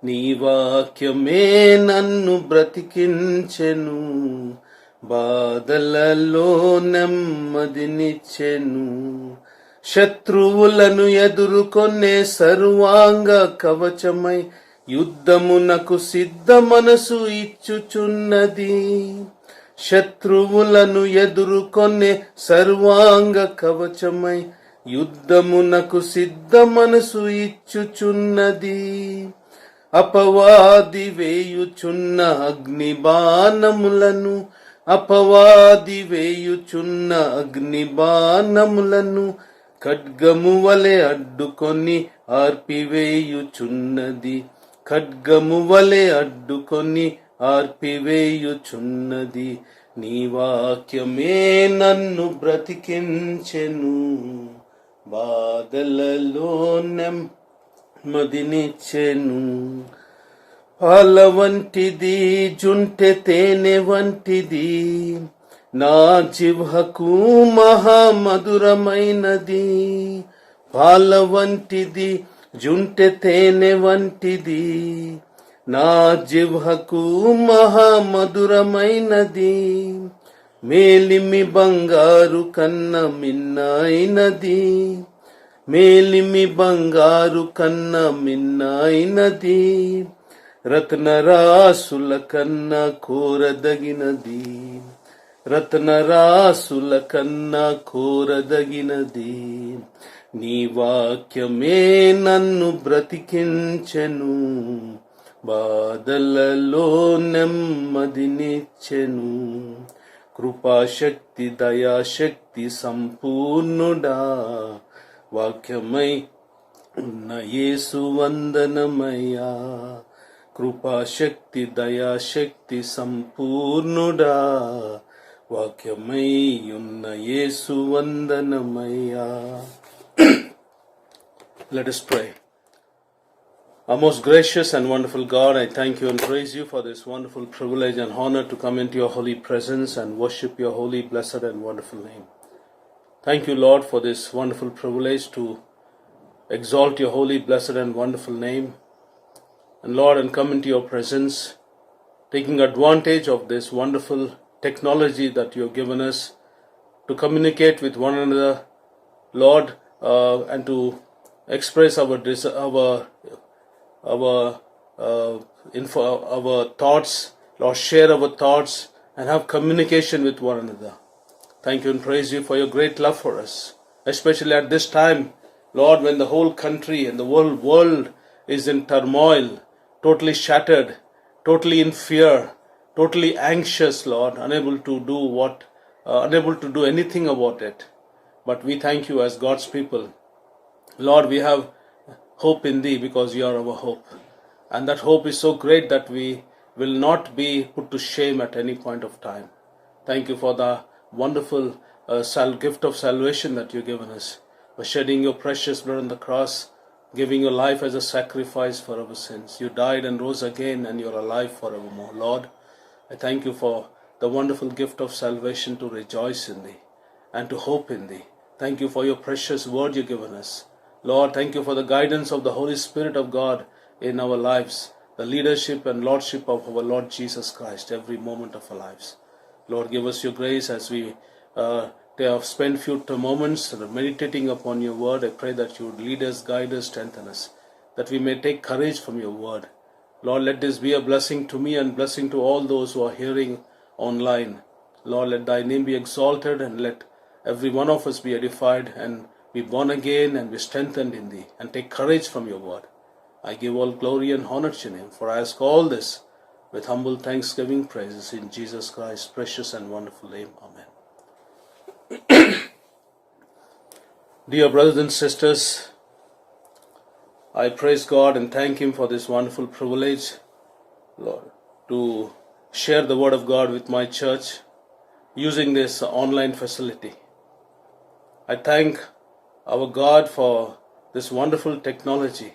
నీ వాక్యమే నన్ను బ్రతికించెను, బాధలలో నెమ్మదినిచ్చెను. శత్రువులను ఎదుర్కొనే సర్వాంగ కవచమై యుద్ధమునకు సిద్ధ మనసు ఇచ్చుచున్నది. శత్రువులను ఎదుర్కొనే సర్వాంగ కవచమై యుద్ధమునకు సిద్ధ మనసు ఇచ్చుచున్నది. అపవాది వేయుచున్న అగ్ని బాణములను, అపవాది వేయుచున్న అగ్ని బాణములను ఖడ్గము వలె అడ్డుకొని ఆర్పివేయుచున్నది. ఖడ్గము వలె అడ్డుకొని ఆర్పివేయుచున్నది. నీ వాక్యమే నన్ను బ్రతికించెను, బాధలలో నెమ్మదినిచ్చెను. పాల వంటిది జుంటె తేనె వంటిది, నా జిహ్వకు మహామధురమైనది. పాల వంటిది జుంటె తేనె వంటిది, నా జిహ్వకు మహామధురమైనది. మేలిమి బంగారు కన్న మిన్నైనది, మేలిమి బంగారు కన్న మిన్నైనది. రత్నరాసుల కన్నా కోరదగినది, రత్నరాసుల కన్నా కోరదగినది. నీ వాక్యమే నన్ను బ్రతికించెను, బాధలలో నెమ్మదినిచ్చెను. కృపాశక్తి దయాశక్తి సంపూర్ణుడా, వాక్యమై ఉన్న యేసు వందనమయ్యా. కృపాశక్తి దయాశక్తి సంపూర్ణుడా, వాక్యమై ఉన్న యేసు వందనమయ్యా. Let us pray. Our most gracious and wonderful God, I thank you and praise you for this wonderful privilege and honor to come into your holy presence and worship your holy, blessed and wonderful name. Thank you, Lord, for this wonderful privilege to exalt your holy, blessed and wonderful name. And Lord, and come into your presence, taking advantage of this wonderful technology that you have given us to communicate with one another, Lord, and to express our thoughts, Lord, share our thoughts and have communication with one another. Thank you and praise you for your great love for us, especially at this time, Lord, when the whole country and the world is in turmoil, totally shattered, totally in fear, totally anxious, Lord, unable to do anything about it. But we thank you as God's people. Lord, we have hope in thee because you are our hope. And that hope is so great that we will not be put to shame at any point of time. Thank you for the wonderful gift of salvation that you've given us, for shedding your precious blood on the cross, giving your life as a sacrifice for our sins. You died and rose again and you're alive forevermore. Lord, I thank you for the wonderful gift of salvation to rejoice in Thee and to hope in Thee. Thank You for Your precious word You've given us. Lord, thank You for the guidance of the Holy Spirit of God in our lives, the leadership and lordship of our Lord Jesus Christ every moment of our lives. Lord, give us Your grace as we have spent few moments meditating upon Your word. I pray that You would lead us, guide us, strengthen us, that we may take courage from Your word. Lord, let this be a blessing to me and blessing to all those who are hearing online. Lord, let Thy name be exalted and let every one of us be edified and be born again and be strengthened in Thee and take courage from Your word. I give all glory and honor to Your name, for I ask all this with humble thanksgiving praises in Jesus Christ's precious and wonderful name. Amen. Dear brothers and sisters, I praise God and thank Him for this wonderful privilege, Lord, to share the Word of God with my church using this online facility. I thank our God for this wonderful technology,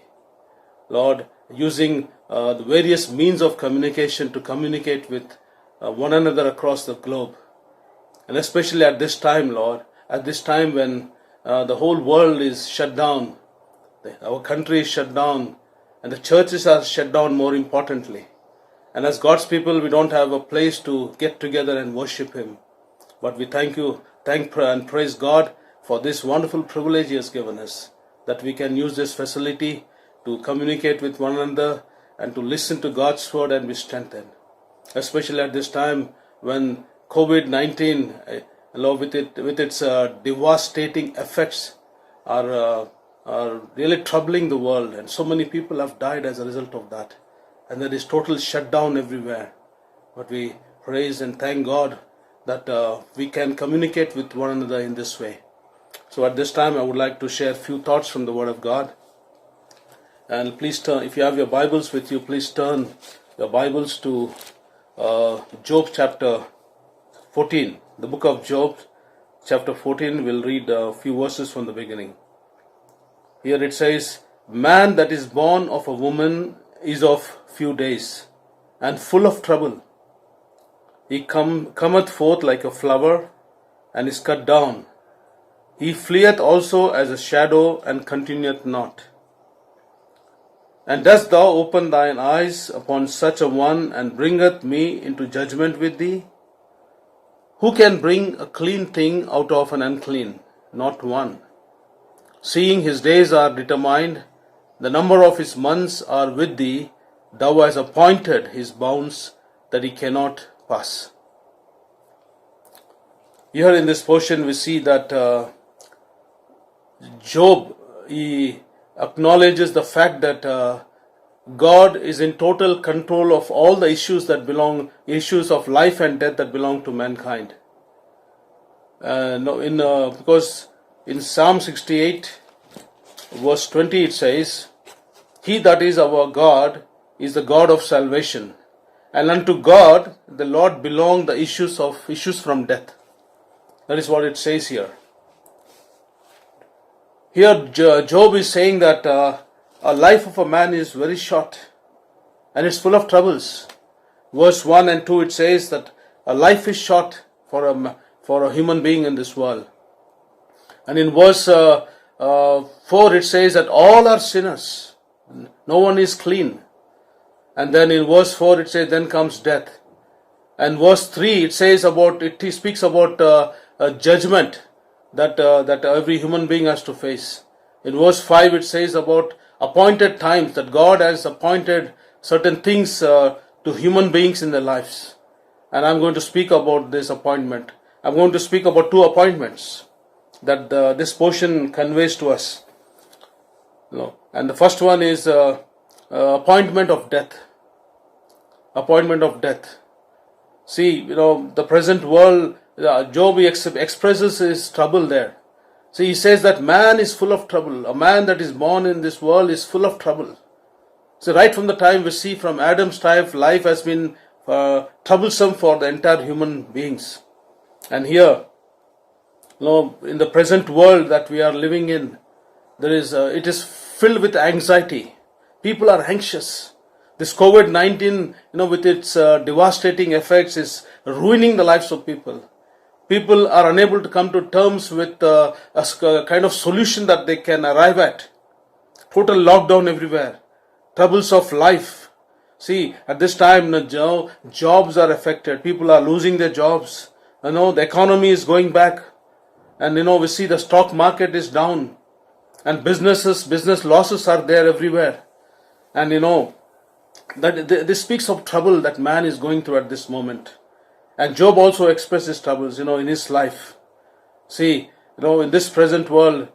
Lord, using the various means of communication to communicate with one another across the globe. And especially at this time, Lord, at this time when the whole world is shut down, our country is shut down, and the churches are shut down more importantly. And as God's people, we don't have a place to get together and worship Him. But we thank and praise God for this wonderful privilege He has given us, that we can use this facility to communicate with one another and to listen to God's word and be strengthened. Especially at this time when COVID-19, along with its devastating effects, are really troubling the world, and so many people have died as a result of that, and there is total shutdown everywhere. But we praise and thank God that we can communicate with one another in this way. So at this time I would like to share a few thoughts from the Word of God. And please turn, if you have your Bibles with you, please turn your Bibles to Job chapter 14. The book of Job chapter 14, we'll read a few verses from the beginning. Here it says, "Man that is born of a woman is of few days, and full of trouble. He cometh forth like a flower, and is cut down. He fleeth also as a shadow, and continueth not. And dost thou open thine eyes upon such a one, and bringeth me into judgment with thee? Who can bring a clean thing out of an unclean? Not one. Seeing his days are determined, the number of his months are with thee, thou hast appointed his bounds that he cannot pass." Here in this portion we see that Job, he acknowledges the fact that God is in total control of all the issues of life and death that belong to mankind. Because in Psalm 68, verse 20, it says, "He that is our God is the God of salvation, and unto God the Lord belong the issues from death." That is what it says here. Here Job is saying that a life of a man is very short and it's full of troubles. Verse 1 and 2 it says that a life is short for a human being in this world. And in verse 4 it says that all are sinners. No one is clean. And then in verse 4 it says, then comes death. And verse 3 it speaks about a judgment that every human being has to face. In verse 5 it says about appointed times, that God has appointed certain things to human beings in their lives. And I'm going to speak about this appointment. I'm going to speak about two appointments that this portion conveys to us. And the first one is appointment of death. Appointment of death. See, the present world, Job expresses his trouble there. See, he says that man is full of trouble. A man that is born in this world is full of trouble. So right from the time we see from Adam's time, life has been troublesome for the entire human beings. And here, in the present world that we are living in, it is filled with anxiety. People are anxious. This COVID-19, with its devastating effects, is ruining the lives of people. People are unable to come to terms with a kind of solution that they can arrive at. Total lockdown everywhere. Troubles of life. See, at this time, jobs are affected. People are losing their jobs. The economy is going back. And we see the stock market is down. And business losses are there everywhere. And that this speaks of trouble that man is going through at this moment. And Job also expressed his troubles, in his life. See, in this present world,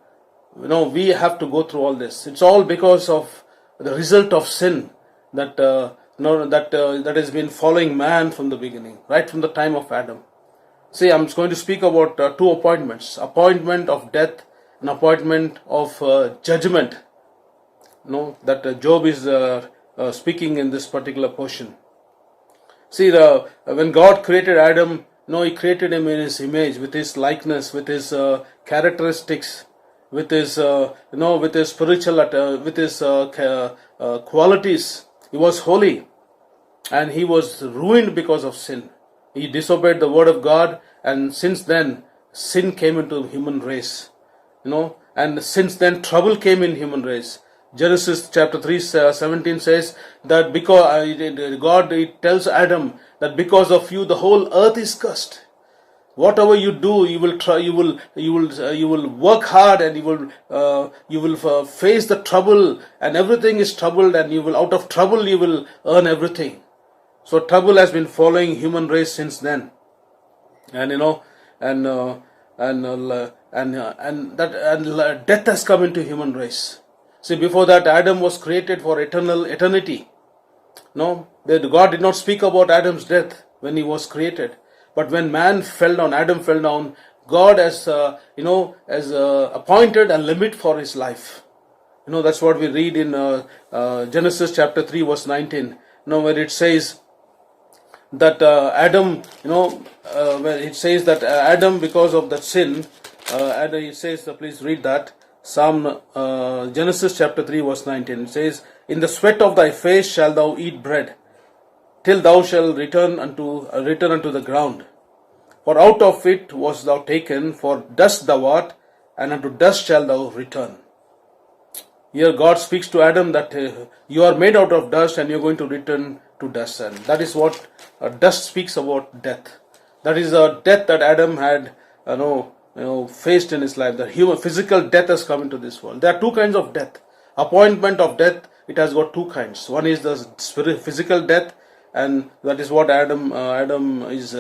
we have to go through all this. It's all because of the result of sin that that has been following man from the beginning, right from the time of Adam. See, I'm going to speak about two appointments: appointment of death and appointment of judgment. That Job is speaking in this particular portion. See, when God created Adam, He created him in His image, with His likeness, with His characteristics, with His with His spiritual, with His qualities. He was holy, and he was ruined because of sin. He disobeyed the word of God, and since then sin came into human race. And since then trouble came in human race. Genesis chapter 3:17 says that because God tells Adam that because of you the whole earth is cursed. Whatever you do, you will try. You will work hard, and you will face the trouble, and everything is troubled, and out of trouble you will earn everything. So trouble has been following human race since then, and death has come into human race. See, before that, Adam was created for eternity. God did not speak about Adam's death when he was created. But when Adam fell down, God has appointed a limit for his life. That's what we read in Genesis chapter 3 verse 19. Where it says that Adam, where it says that Adam, because of that sin, it says, please read that. Genesis chapter 3 verse 19. It says, "In the sweat of thy face shalt thou eat bread, till thou shalt return unto the ground. For out of it was thou taken, for dust thou art, and unto dust shalt thou return." Here God speaks to Adam that you are made out of dust, and you are going to return to dust. And that is what dust speaks about death. That is a death that Adam had faced in his life. The human physical death has come into this world. There are two kinds of death. Appointment of death, it has got two kinds. One is the physical death, and that is what Adam is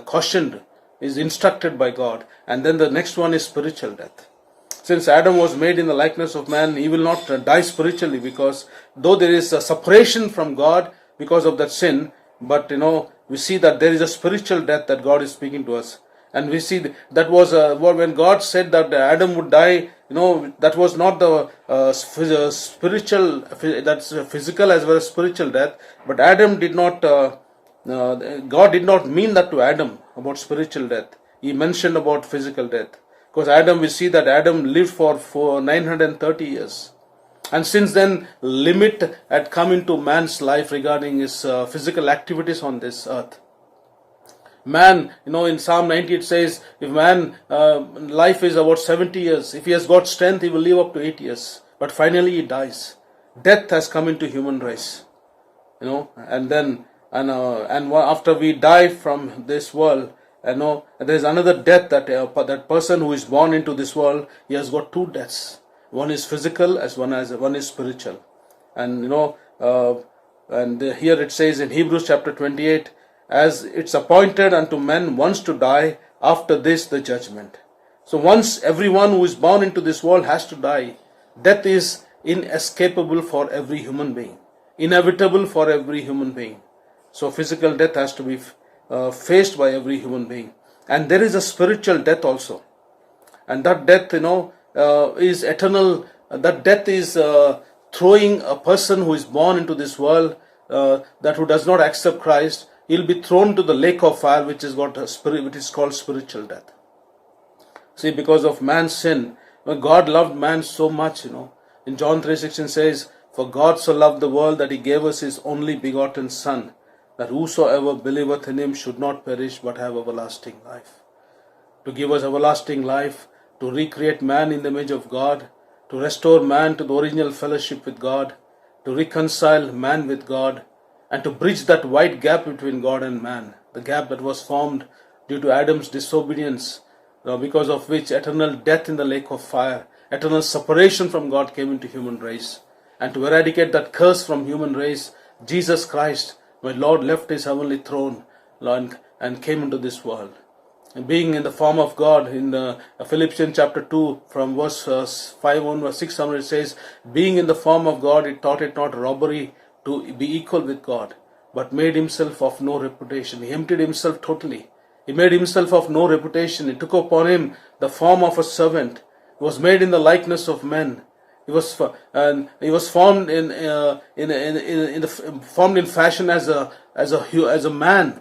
cautioned, is instructed by God. And then the next one is spiritual death. Since Adam was made in the likeness of man, he will not die spiritually, because though there is a separation from God because of that sin, but we see that there is a spiritual death that God is speaking to us. And we see that was when God said that Adam would die, that was not the spiritual, that's physical as well as spiritual death. But God did not mean that to Adam about spiritual death. He mentioned about physical death. Because we see that Adam lived for 930 years. And since then, limit had come into man's life regarding his physical activities on this earth. Man, in Psalm 90 it says, if man, life is about 70 years. If he has got strength, he will live up to 8 years. But finally he dies. Death has come into human race. And then, after we die from this world, there is another death that that person who is born into this world, he has got two deaths. One is physical, as one is spiritual. And here it says in Hebrews chapter 28, "As it's appointed unto men once to die, after this the judgment." So once everyone who is born into this world has to die. Death is inescapable for every human being, inevitable for every human being. So physical death has to be faced by every human being. And there is a spiritual death also. And that death, is eternal. That death is throwing a person who is born into this world, that who does not accept Christ, he'll be thrown to the lake of fire, which is called spiritual death. See, because of man's sin, God loved man so much, In John 3:16 says, For God so loved the world that he gave us his only begotten Son, that whosoever believeth in him should not perish but have everlasting life. To give us everlasting life, to recreate man in the image of God, to restore man to the original fellowship with God, to reconcile man with God, and to bridge that wide gap between God and man, the gap that was formed due to Adam's disobedience, because of which eternal death in the lake of fire, eternal separation from God came into human race. And to eradicate that curse from human race, Jesus Christ, my Lord, left his heavenly throne and came into this world. And being in the form of God, in Philippians chapter 2, from verse 5 on verse 6 onward, it says, being in the form of God, it thought it not robbery to be equal with God, but made himself of no reputation. He emptied himself totally. He made himself of no reputation. He took upon him the form of a servant. He was made in the likeness of men. He was formed formed in fashion as a man,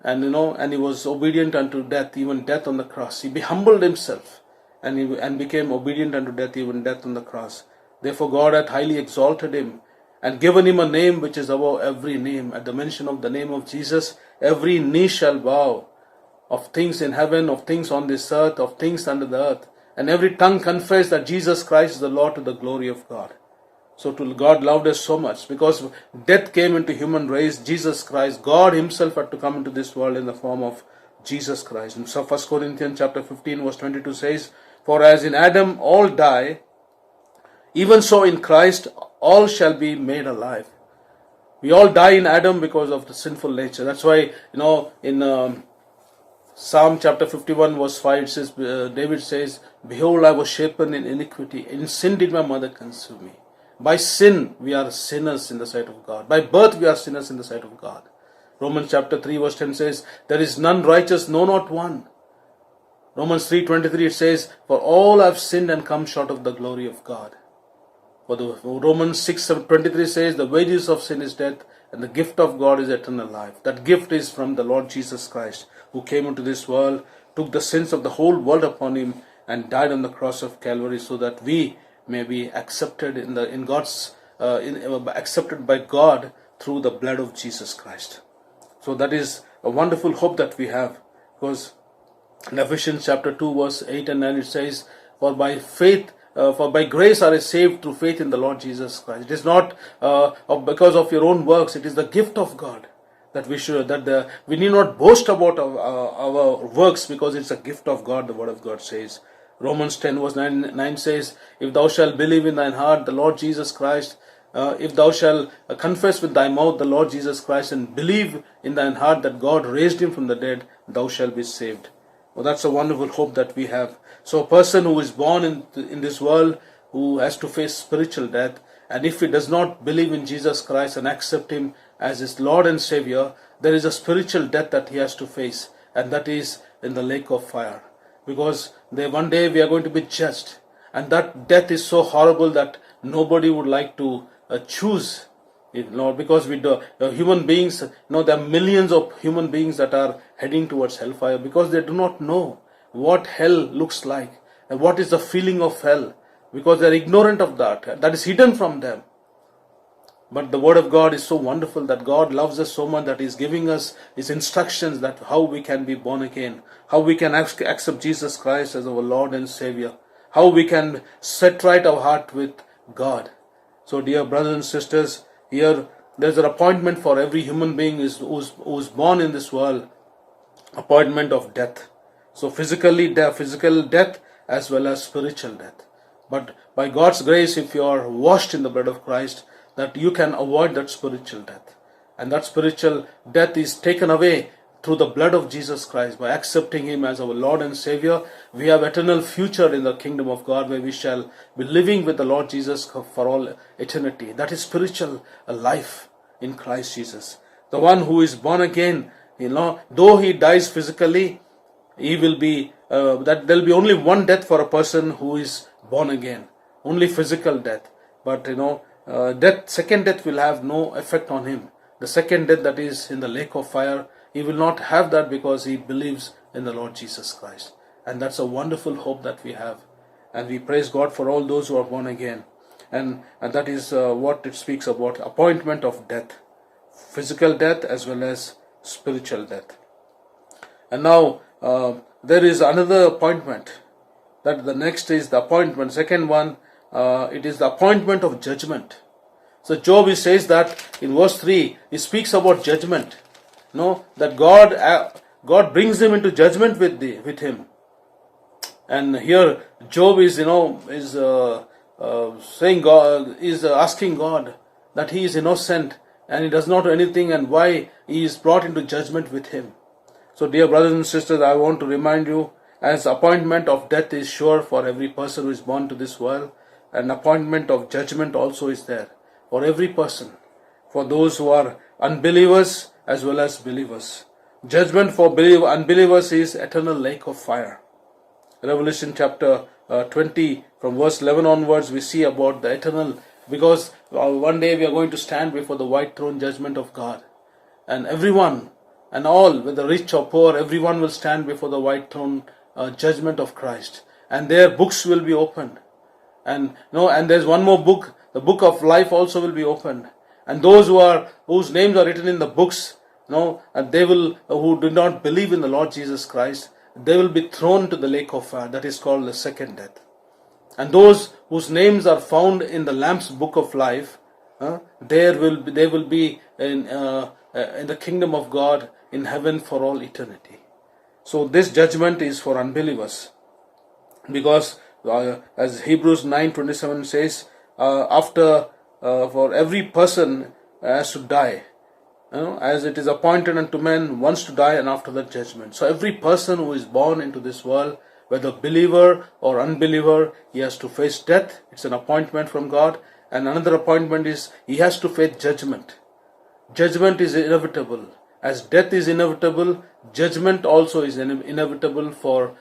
and he was obedient unto death, even death on the cross. He humbled himself and became obedient unto death, even death on the cross. Therefore God hath highly exalted him and given him a name which is above every name. At the mention of the name of Jesus, every knee shall bow, of things in heaven, of things on this earth, of things under the earth, and every tongue confess that Jesus Christ is the Lord, to the glory of God. So God loved us so much, because death came into human race, Jesus Christ, God himself had to come into this world in the form of Jesus Christ. And so 1 Corinthians chapter 15 verse 22 says, for as in Adam all die, even so in Christ all shall be made alive. We all die in Adam because of the sinful nature. That's why, in Psalm chapter 51 verse 5, it says, David says, behold, I was shapen in iniquity. In sin did my mother conceive me. By sin, we are sinners in the sight of God. By birth, we are sinners in the sight of God. Romans chapter 3 verse 10 says, there is none righteous, no, not one. Romans 3:23 it says, for all have sinned and come short of the glory of God. For Romans 6:23 says, the wages of sin is death, and the gift of God is eternal life. That gift is from the Lord Jesus Christ, who came into this world, took the sins of the whole world upon him, and died on the cross of Calvary, so that we may be accepted accepted by God through the blood of Jesus Christ. So that is a wonderful hope that we have, because in Ephesians chapter 2 verse 8 and 9 it says, for by grace are you saved through faith in the Lord Jesus Christ. It is not because of your own works. It is the gift of God that we need not boast about our works, because it's a gift of God. The word of God says. Romans 10 verse 9 says, if thou shalt believe in thine heart the Lord Jesus Christ, if thou shalt confess with thy mouth the Lord Jesus Christ, and believe in thine heart that God raised him from the dead, thou shalt be saved. Well, that's a wonderful hope that we have. So a person who is born in this world, who has to face spiritual death, and if he does not believe in Jesus Christ and accept him as his Lord and Savior, there is a spiritual death that he has to face, and that is in the lake of fire. Because one day we are going to be judged, and that death is so horrible that nobody would like to choose it, Lord, because human beings, there are millions of human beings that are heading towards hellfire, because they do not know what hell looks like and what is the feeling of hell, because they are ignorant of that is hidden from them. But the word of God is so wonderful, that God loves us so much that he is giving us his instructions, that how we can be born again, how we can accept Jesus Christ as our Lord and Savior, how we can set right our heart with God. So dear brothers and sisters, here there's an appointment for every human being who's born in this world, appointment of death. So physical death as well as spiritual death. But by God's grace, if you are washed in the blood of Christ, that you can avoid that spiritual death. And that spiritual death is taken away through the blood of Jesus Christ. By accepting him as our Lord and Savior, we have eternal future in the kingdom of God, where we shall be living with the Lord Jesus for all eternity. That is spiritual life in Christ Jesus. The one who is born again, though he dies physically, he will be that there will be only one death for a person who is born again, only physical death. But second death will have no effect on him. The second death, that is in the lake of fire, he will not have that, because he believes in the Lord Jesus Christ. And that's a wonderful hope that we have. And we praise God for all those who are born again. and that is what it speaks about: appointment of death, physical death as well as spiritual death. And now there is another appointment. That the next is the appointment. Second one, it is the appointment of judgment. So Job, he says that in verse 3, he speaks about judgment. That God brings him into judgment with him. And here Job is saying God is asking God that he is innocent and he does not do anything, and why he is brought into judgment with him. So dear brothers and sisters, I want to remind you, as appointment of death is sure for every person who is born to this world, an appointment of judgment also is there for every person, for those who are unbelievers as well as believers. Judgment for unbelievers is eternal lake of fire. Revelation chapter 20, from verse 11 onwards, we see about the eternal, because one day we are going to stand before the white throne judgment of God, and everyone and all, whether rich or poor, everyone will stand before the white throne judgment of Christ, and their books will be opened. And there's one more book, the book of life also will be opened, and those whose names are written in the books, and they will, who do not believe in the Lord Jesus Christ, they will be thrown to the lake of fire. That is called the second death. And those whose names are found in the Lamb's book of life, they will be in the kingdom of God in heaven for all eternity. So this judgment is for unbelievers, because as Hebrews 9:27 says, for every person has to die, as it is appointed unto men once to die, and after that judgment. So every person who is born into this world, whether believer or unbeliever, he has to face death. It's an appointment from God. And another appointment is he has to face judgment. Judgment is inevitable. As death is inevitable, judgment also is inevitable for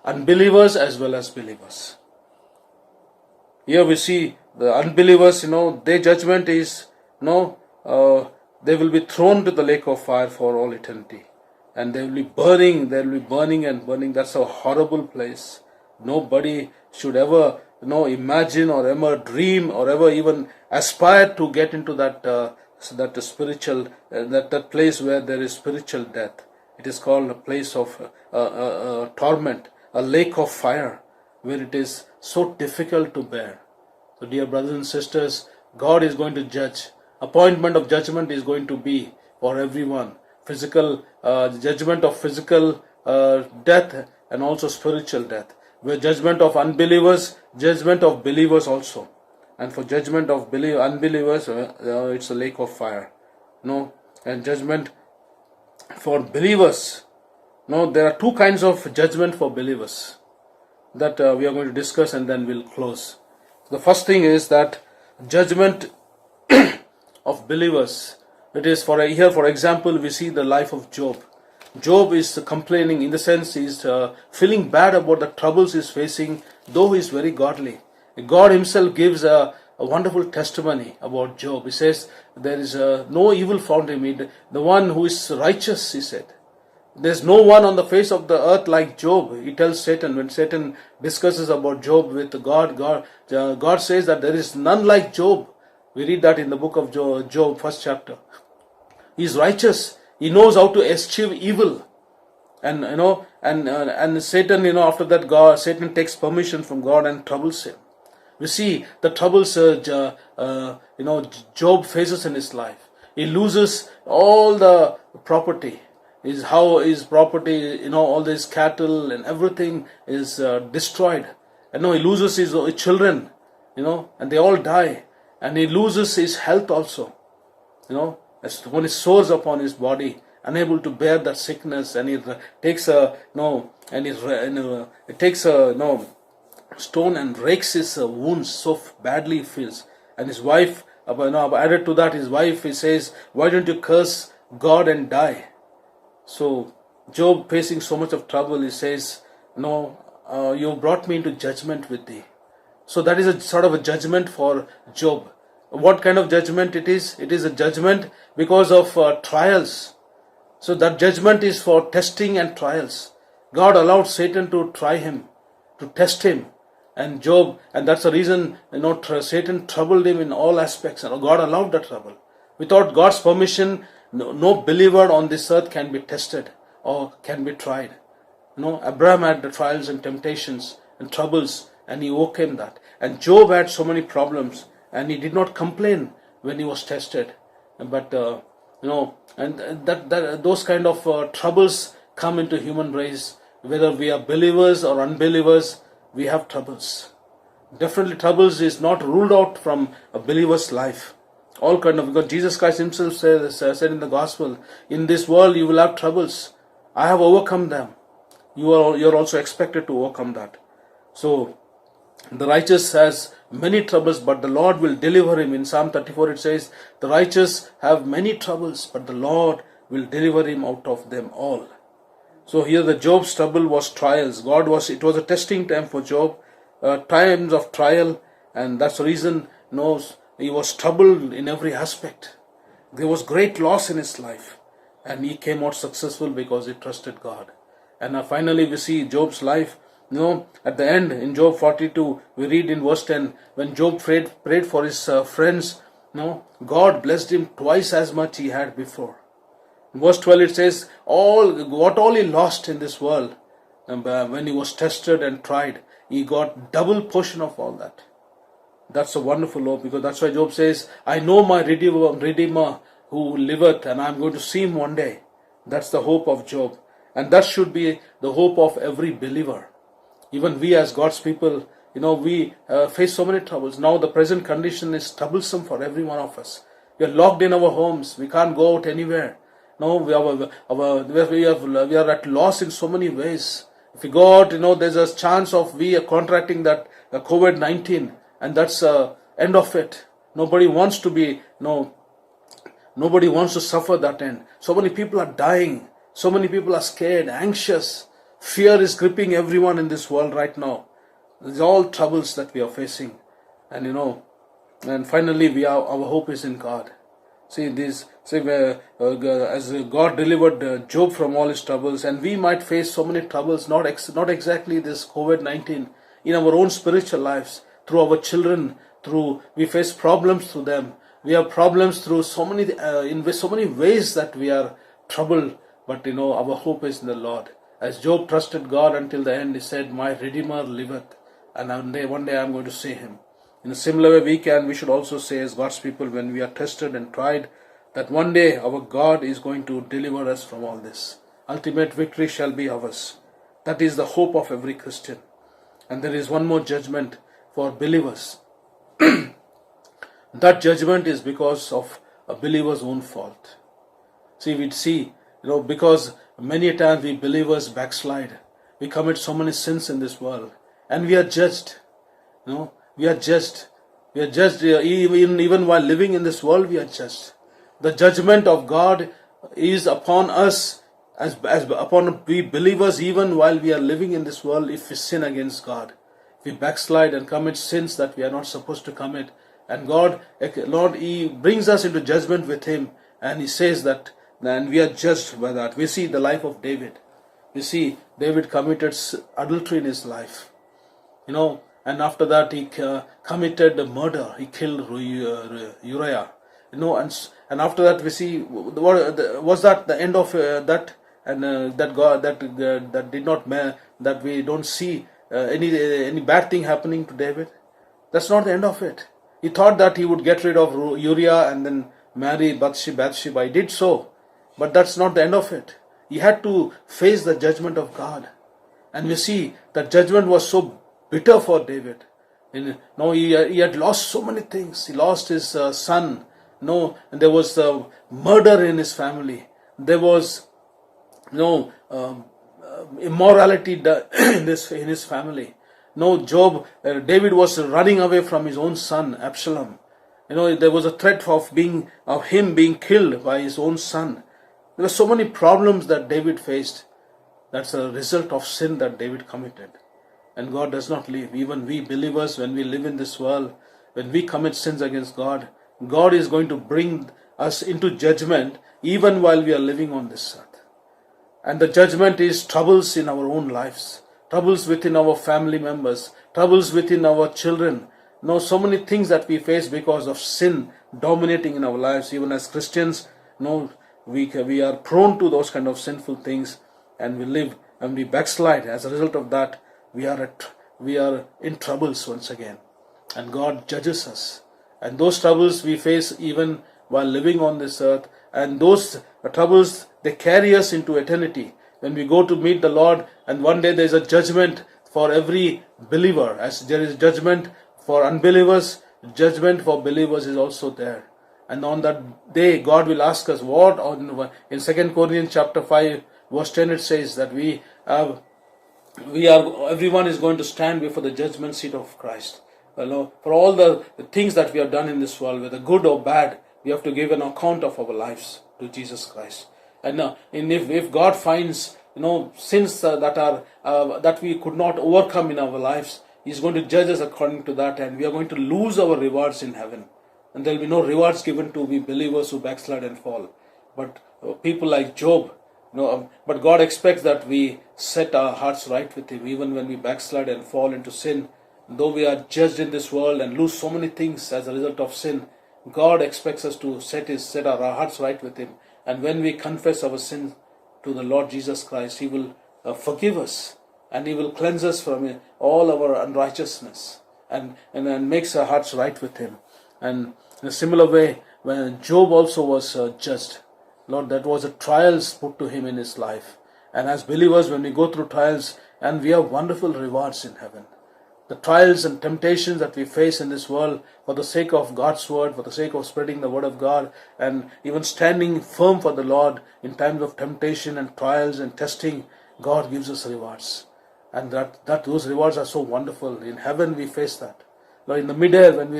unbelievers as well as believers. Here we see the unbelievers, their judgment is, they will be thrown to the lake of fire for all eternity. And they will be burning and burning. That's a horrible place. Nobody should ever, imagine or ever dream or ever even aspire to get into that spiritual, that place where there is spiritual death. It is called a place of torment, a lake of fire, where it is so difficult to bear. So dear brothers and sisters, God is going to judge. Appointment of judgment is going to be for everyone. Physical judgment of physical death, and also spiritual death. Where judgment of unbelievers, judgment of believers also. And for judgment of unbelievers, it's a lake of fire. And judgment for believers. There are two kinds of judgment for believers that we are going to discuss, and then we'll close. The first thing is that judgment of believers. It is for example, we see the life of Job. Job is complaining, in the sense he is feeling bad about the troubles he is facing, though he is very godly. God himself gives a wonderful testimony about Job. He says, there is no evil found in me. The one who is righteous, he said. There's no one on the face of the earth like Job. He tells Satan, when Satan discusses about Job with God, God says that there is none like Job. We read that in the book of Job, first chapter. He is righteous. He knows how to eschew evil. And Satan, after that, Satan takes permission from God and troubles him. We see the troubles Job faces in his life. He loses all the property. His property, all his cattle and everything is destroyed. And he loses his children, and they all die. And he loses his health also, when his sores upon his body, unable to bear that sickness, and he takes a stone and rakes his wounds, so badly he feels. And his wife, added to that, his wife, he says, why don't you curse God and die? So Job, facing so much of trouble, he says, you brought me into judgment with thee. So that is a sort of a judgment for Job. What kind of judgment it is? It is a judgment because of trials. So that judgment is for testing and trials. God allowed Satan to try him, to test him. And Job, and that's the reason, Satan troubled him in all aspects, and God allowed the trouble. Without God's permission, no believer on this earth can be tested or can be tried. Abraham had the trials and temptations and troubles, and he overcame that. And Job had so many problems, and he did not complain when he was tested. But those kind of troubles come into human race. Whether we are believers or unbelievers, we have troubles. Definitely, troubles is not ruled out from a believer's life. All kind of, because Jesus Christ himself said in the gospel, in this world you will have troubles. I have overcome them. You're also expected to overcome that. So the righteous has many troubles, but the Lord will deliver him. In Psalm 34 it says, the righteous have many troubles, but the Lord will deliver him out of them all. So here the Job's trouble was trials. It was a testing time for Job, times of trial, and that's the reason he was troubled in every aspect. There was great loss in his life, and he came out successful because he trusted God. And finally we see Job's life. At the end, in Job 42, we read in verse 10, when Job prayed for his friends, God blessed him twice as much he had before. In verse 12 it says, what all he lost in this world, when he was tested and tried, he got double portion of all that. That's a wonderful hope, because that's why Job says, I know my Redeemer who liveth, and I'm going to see him one day. That's the hope of Job. And that should be the hope of every believer. Even we as God's people, we face so many troubles. Now the present condition is troublesome for every one of us. We are locked in our homes. We can't go out anywhere. No, we are at loss in so many ways. If we go out, there's a chance of we are contracting that COVID-19, and that's the end of it. Nobody wants to suffer that end. So many people are dying. So many people are scared, anxious. Fear is gripping everyone in this world right now. These are all troubles that we are facing. And finally our hope is in God. As God delivered Job from all his troubles, and we might face so many troubles, not exactly this COVID-19, in our own spiritual lives, through our children, we face problems through them. We have problems through so many ways that we are troubled, but our hope is in the Lord. As Job trusted God until the end, he said, my Redeemer liveth, and one day I'm going to see him. In a similar way, we should also say as God's people, when we are tested and tried, that one day our God is going to deliver us from all this. Ultimate victory shall be ours. That is the hope of every Christian. And there is one more judgment for believers. That judgment is because of a believer's own fault. Because many times we believers backslide. We commit so many sins in this world, and we are judged. We are judged. Even while living in this world, we are judged. The judgment of God is upon us as upon we believers, even while we are living in this world, if we sin against God. If we backslide and commit sins that we are not supposed to commit. And Lord, He brings us into judgment with Him, and He says that, and we are judged by that. We see the life of David. We see David committed adultery in his life. And after that he committed murder. He killed Uriah. And after that we see, was that the end of that? And that did not that we don't see any bad thing happening to David. That's not the end of it. He thought that he would get rid of Uriah and then marry Bathsheba. He did so, but that's not the end of it. He had to face the judgment of God, and we see that judgment was so bitter for David. He had lost so many things. He lost his son. And there was murder in his family. There was immorality in his family. David was running away from his own son Absalom. There was a threat of him being killed by his own son. There were so many problems that David faced. That's a result of sin that David committed. And God does not leave. Even we believers, when we live in this world, when we commit sins against God, God is going to bring us into judgment even while we are living on this earth. And the judgment is troubles in our own lives, troubles within our family members, troubles within our children. So many things that we face because of sin dominating in our lives. Even as Christians, we are prone to those kind of sinful things, and we live and we backslide. As a result of that, we are in troubles once again, and God judges us. And those troubles we face even while living on this earth, and those troubles, they carry us into eternity. When we go to meet the Lord, and one day there is a judgment for every believer, as there is judgment for unbelievers, judgment for believers is also there. And on that day, God will ask us what. In 2 Corinthians chapter 5 verse 10, it says that everyone is going to stand before the judgment seat of Christ. For all the things that we have done in this world, whether good or bad, we have to give an account of our lives to Jesus Christ. And if God finds sins that we could not overcome in our lives, He's going to judge us according to that, and we are going to lose our rewards in heaven. And there will be no rewards given to we believers who backslide and fall. But people like Job, but God expects that we set our hearts right with Him, even when we backslide and fall into sin. Though we are judged in this world and lose so many things as a result of sin, God expects us to set our hearts right with Him. And when we confess our sins to the Lord Jesus Christ, He will forgive us, and He will cleanse us from all our unrighteousness, and makes our hearts right with Him. And in a similar way, when Job also was judged, Lord, that was a trials put to him in his life. And as believers, when we go through trials, and we have wonderful rewards in heaven. The trials and temptations that we face in this world for the sake of God's word, for the sake of spreading the word of God, and even standing firm for the Lord in times of temptation and trials and testing, God gives us rewards. And that those rewards are so wonderful. In heaven we face that. Lord, in the midair, when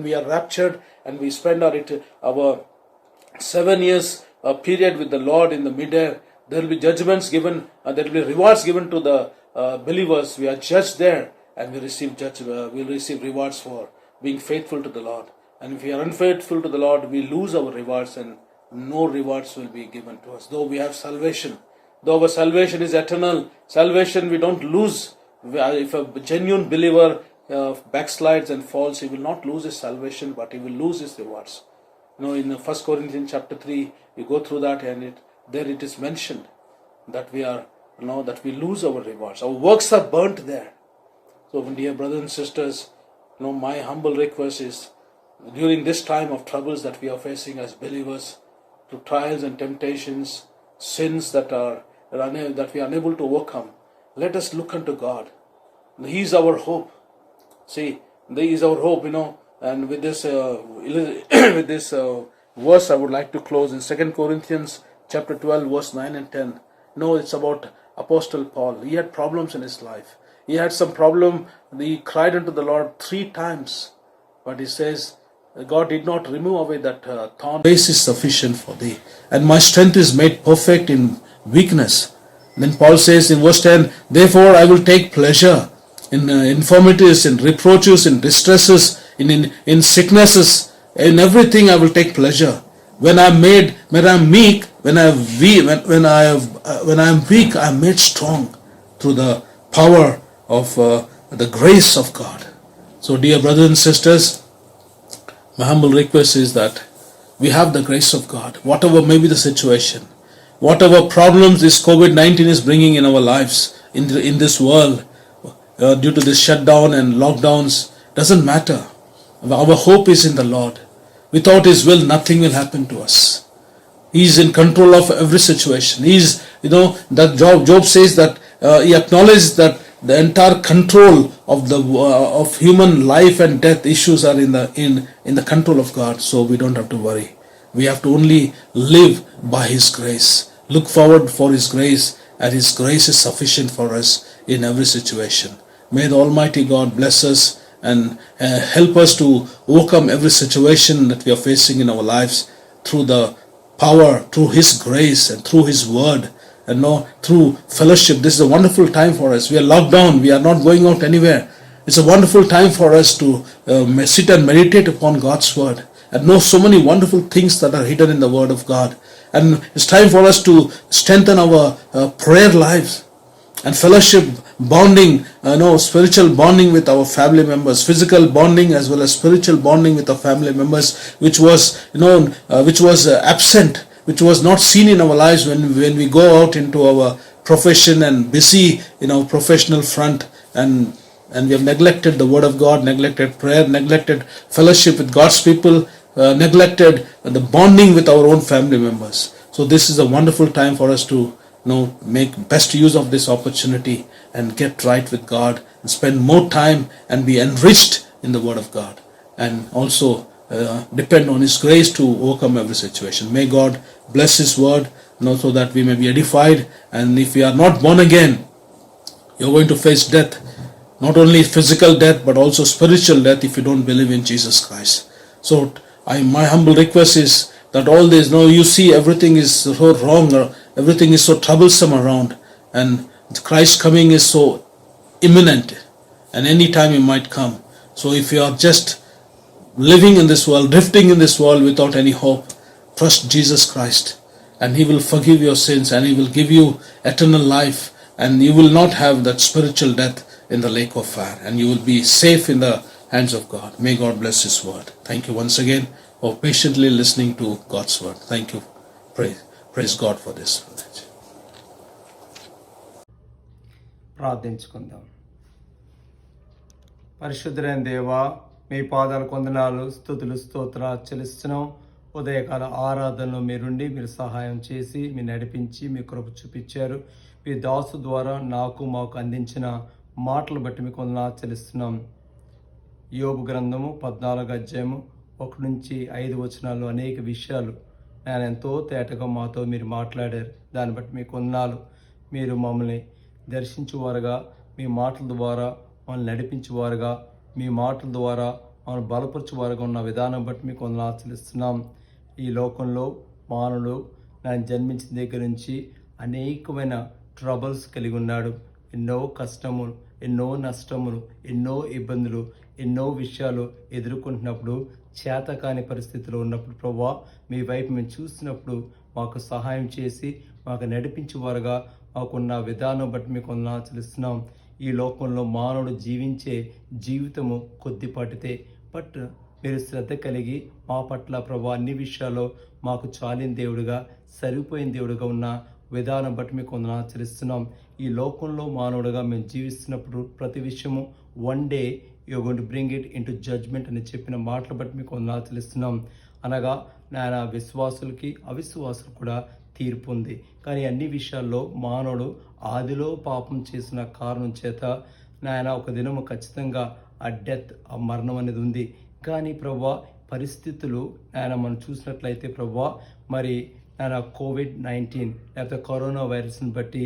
we are raptured and we spend our 7 years period with the Lord in the midair, there will be judgments given, there will be rewards given to the believers. We are judged there, and we will receive rewards for being faithful to the Lord. And if we are unfaithful to the Lord, we lose our rewards, and no rewards will be given to us. Though we have salvation, though our salvation is eternal, salvation we don't lose. If a genuine believer backslides and falls, he will not lose his salvation, but he will lose his rewards. In 1 Corinthians chapter 3, you go through that, and there it is mentioned that that we lose our rewards. Our works are burnt there. So, dear brothers and sisters, my humble request is, during this time of troubles that we are facing as believers, through trials and temptations, sins that we are unable to overcome, let us look unto God. He is our hope. See, He is our hope, And with this verse, I would like to close in 2 Corinthians chapter 12, verse 9 and 10. It's about Apostle Paul. He had problems in his life. He had some problem. He cried unto the Lord 3 times. But he says, God did not remove away that thorn. Grace is sufficient for thee, and my strength is made perfect in weakness. Then Paul says in verse 10, therefore I will take pleasure in infirmities, in reproaches, in distresses, in sicknesses, in everything I will take pleasure. When I am weak, I am made strong through the power of the grace of God. So, dear brothers and sisters, my humble request is that we have the grace of God, whatever may be the situation, whatever problems this COVID-19 is bringing in our lives, in this world, due to this shutdown and lockdowns, doesn't matter. Our hope is in the Lord. Without His will, nothing will happen to us. He is in control of every situation. That Job says that he acknowledged that the entire control of human life and death issues are in the control of God. So we don't have to worry. We have to only live by His grace. Look forward for His grace, and His grace is sufficient for us in every situation. May the Almighty God bless us and help us to overcome every situation that we are facing in our lives through the power, through His grace, and through His word, and through fellowship. This is a wonderful time for us. We are locked down. We are not going out anywhere. It's a wonderful time for us to sit and meditate upon God's word and know so many wonderful things that are hidden in the word of God. And it's time for us to strengthen our prayer lives and fellowship bonding, spiritual bonding with our family members, physical bonding as well as spiritual bonding with our family members, which was absent, which was not seen in our lives when we go out into our profession and busy in our professional front, and we have neglected the word of God, neglected prayer, neglected fellowship with God's people, neglected the bonding with our own family members. So this is a wonderful time for us to make best use of this opportunity and get right with God and spend more time and be enriched in the word of God, and also depend on His grace to overcome every situation. May God bless His word, so that we may be edified. And if we are not born again, you're going to face death, not only physical death but also spiritual death if you don't believe in Jesus Christ. So my humble request is that all this, you see everything is so wrong, or everything is so troublesome around, and Christ's coming is so imminent, and any time He might come. So if you are just living in this world, drifting in this world without any hope, trust Jesus Christ, and He will forgive your sins, and He will give you eternal life, and you will not have that spiritual death in the lake of fire, and you will be safe in the hands of God. May God bless His word. Thank you once again for patiently listening to God's word. Thank you. Praise God for this. ప్రార్థించుకుందాం. పరిశుద్ధులైన దేవా, మీ పాదాలకు వందనాలు, స్తుతులు, స్తోత్రాలు చెల్లిస్తున్నాం. ఉదయకాల ఆరాధనలో మీరుండి మీరు సహాయం చేసి మీరు నడిపించి మీ కృప చూపించారు. మీ దాసు ద్వారా మాకు అందించిన మాటలు బట్టి మీకు వందనాలు చెల్లిస్తున్నాం. యోబు గ్రంథము 14వ అధ్యాయము 1-5 వచనాల్లో అనేక విషయాలు నేను ఎంతో తేటగా మాతో మీరు మాట్లాడారు. దాన్ని బట్టి మీకు వందనాలు. మీరు మమ్మల్ని దర్శించువారుగా, మీ మాటల ద్వారా మమ్మల్ని నడిపించేవారుగా, మీ మాటల ద్వారా మమ్మల్ని బలపరచువారుగా ఉన్న విధానం బట్టి మీకు వందనాలు చెల్లిస్తున్నాం. ఈ లోకంలో మానవుడు నేను జన్మించిన దగ్గర నుంచి అనేకమైన ట్రబుల్స్ కలిగి ఉన్నాడు. ఎన్నో కష్టములు, ఎన్నో నష్టములు, ఎన్నో ఇబ్బందులు, ఎన్నో విషయాలు ఎదుర్కొంటున్నప్పుడు, చేతకాని పరిస్థితిలో ఉన్నప్పుడు ప్రభువా, మీ వైపు మేము చూసినప్పుడు మాకు సహాయం చేసి మాకు నడిపించేవారుగా మాకున్న విధానం బట్టి మీకు వందనాలు చెల్లిస్తున్నాం. ఈ లోకంలో మానవుడు జీవించే జీవితము కొద్దిపాటితే, బట్ మీరు శ్రద్ధ కలిగి మా పట్ల ప్రభువా అన్ని విషయాల్లో మాకు చాలిన దేవుడిగా, సరిపోయిన దేవుడిగా ఉన్న విధానం బట్టి మీకు వందనాలు చెల్లిస్తున్నాం. ఈ లోకంలో మానవుడిగా మేము జీవిస్తున్నప్పుడు ప్రతి విషయము one day you going to bring it into judgement అని చెప్పిన మాటలు బట్టి మీకు వందనాలు చెల్లిస్తున్నాం. అనగా నాయన విశ్వాసులకి అవిశ్వాసులకు కూడా తీర్పు ఉంది. కానీ అన్ని విషయాల్లో మానవుడు ఆదిలో పాపం చేసిన కారణం చేత నాయన ఒక దినము ఖచ్చితంగా ఆ డెత్, ఆ మరణం అనేది ఉంది. కానీ ప్రభువా పరిస్థితులు నాయన మనం చూసినట్లయితే ప్రభువా, మరి నాయన COVID-19 లేకపోతే కరోనా వైరస్ని బట్టి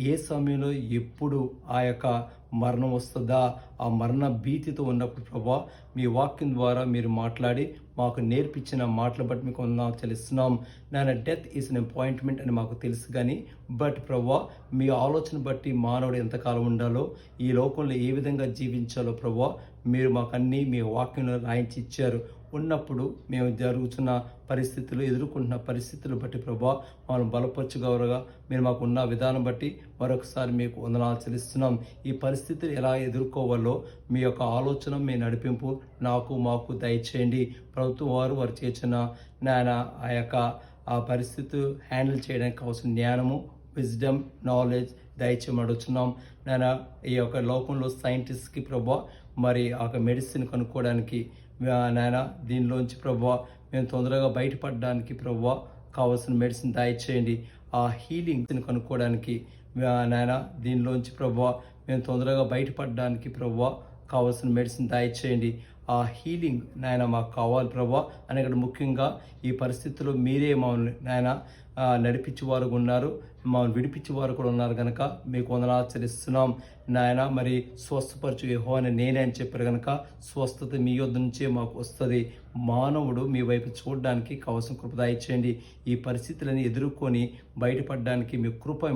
ఏ సమయంలో ఎప్పుడు ఆ యొక్క మరణం వస్తుందా, ఆ మరణ భీతితో ఉన్నప్పుడు ప్రభువా మీ వాక్యం ద్వారా మీరు మాట్లాడి మాకు నేర్పించిన మాటలు బట్టి మీకు వందనాలు చెల్లిస్తున్నాం. నాయన డెత్ ఈజ్ అన్ అపాయింట్మెంట్ అని మాకు తెలుసు, కానీ బట్ ప్రభువా మీ ఆలోచన బట్టి మానవుడు ఎంతకాలం ఉండాలో, ఈ లోకంలో ఏ విధంగా జీవించాలో ప్రభువా మీరు మాకు అన్నీ మీ వాక్యంలో రాయించి ఇచ్చారు. ఉన్నప్పుడు మేము జరుగుతున్న పరిస్థితులు, ఎదుర్కొంటున్న పరిస్థితులు బట్టి ప్రభువా మనం బలపరచుగవరుగా మీరు మాకు ఉన్న విధానం బట్టి మరొకసారి మీకు వందనాలు చెల్లిస్తున్నాం. ఈ పరిస్థితులు ఎలా ఎదుర్కోవాలో మీ యొక్క ఆలోచన, మీ నడిపింపు మాకు దయచేయండి. ప్రభుత్వం వారు చేసిన నాయన ఆ పరిస్థితి హ్యాండిల్ చేయడానికి కావాల్సిన జ్ఞానము, విజ్డమ్, నాలెడ్జ్ దయచేయమడుచున్నాం. నాయన ఈ యొక్క లోకంలో సైంటిస్ట్కి ప్రభువా మరి ఆ మెడిసిన్ కనుక్కోవడానికి నాయన దీనిలోంచి ప్రభువా మేము తొందరగా బయటపడడానికి ప్రభువా కావాల్సిన మెడిసిన్ దయచేయండి. ఆ హీలింగ్ని కనుక్కోవడానికి నాయన దీనిలోంచి ప్రభువా మేము తొందరగా బయటపడడానికి ప్రభువా కావాల్సిన మెడిసిన్ దయచేయండి. ఆ హీలింగ్ నాయన మాకు కావాలి ప్రభువా. అనేక ముఖ్యంగా ఈ పరిస్థితుల్లో మీరే మమ్మల్ని నాయన నడిపించేవారు ఉన్నారు, మమ్మల్ని విడిపించేవారు కూడా ఉన్నారు కనుక మీకు వందనాలు చెల్లిస్తున్నాం. నాయన మరి స్వస్థపరచు యెహోవా నేనే అని చెప్పారు కనుక స్వస్థత మీ యొద్ద నుంచే మాకు వస్తుంది. మానవుడు మీ వైపు చూడడానికి కావాల్సిన కృప దయచేయండి. ఈ పరిస్థితులను ఎదుర్కొని బయటపడడానికి మీ కృప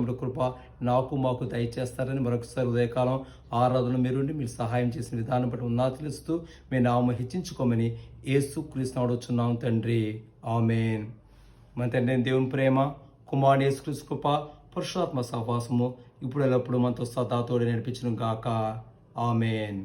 మాకు దయచేస్తారని మరొకసారి ఉదయకాలం ఆరాధన మీరుండి మీరు సహాయం చేసిన విధానం బట్టి వందనాలు తెలుస్తూ మీ నామమును హెచ్చించుకోమని యేసుక్రీస్తు నామమున అడుగుచున్నాం తండ్రి, ఆమేన్. మన తండ్రి దేవుని ప్రేమ, కుమారుని యేసుక్రీస్తు కృప, పరిశుద్ధాత్మ సహవాసము ఇప్పుడు ఎల్లప్పుడు మనతో సదాతోడి నడిపించను గాక ఆమెన్.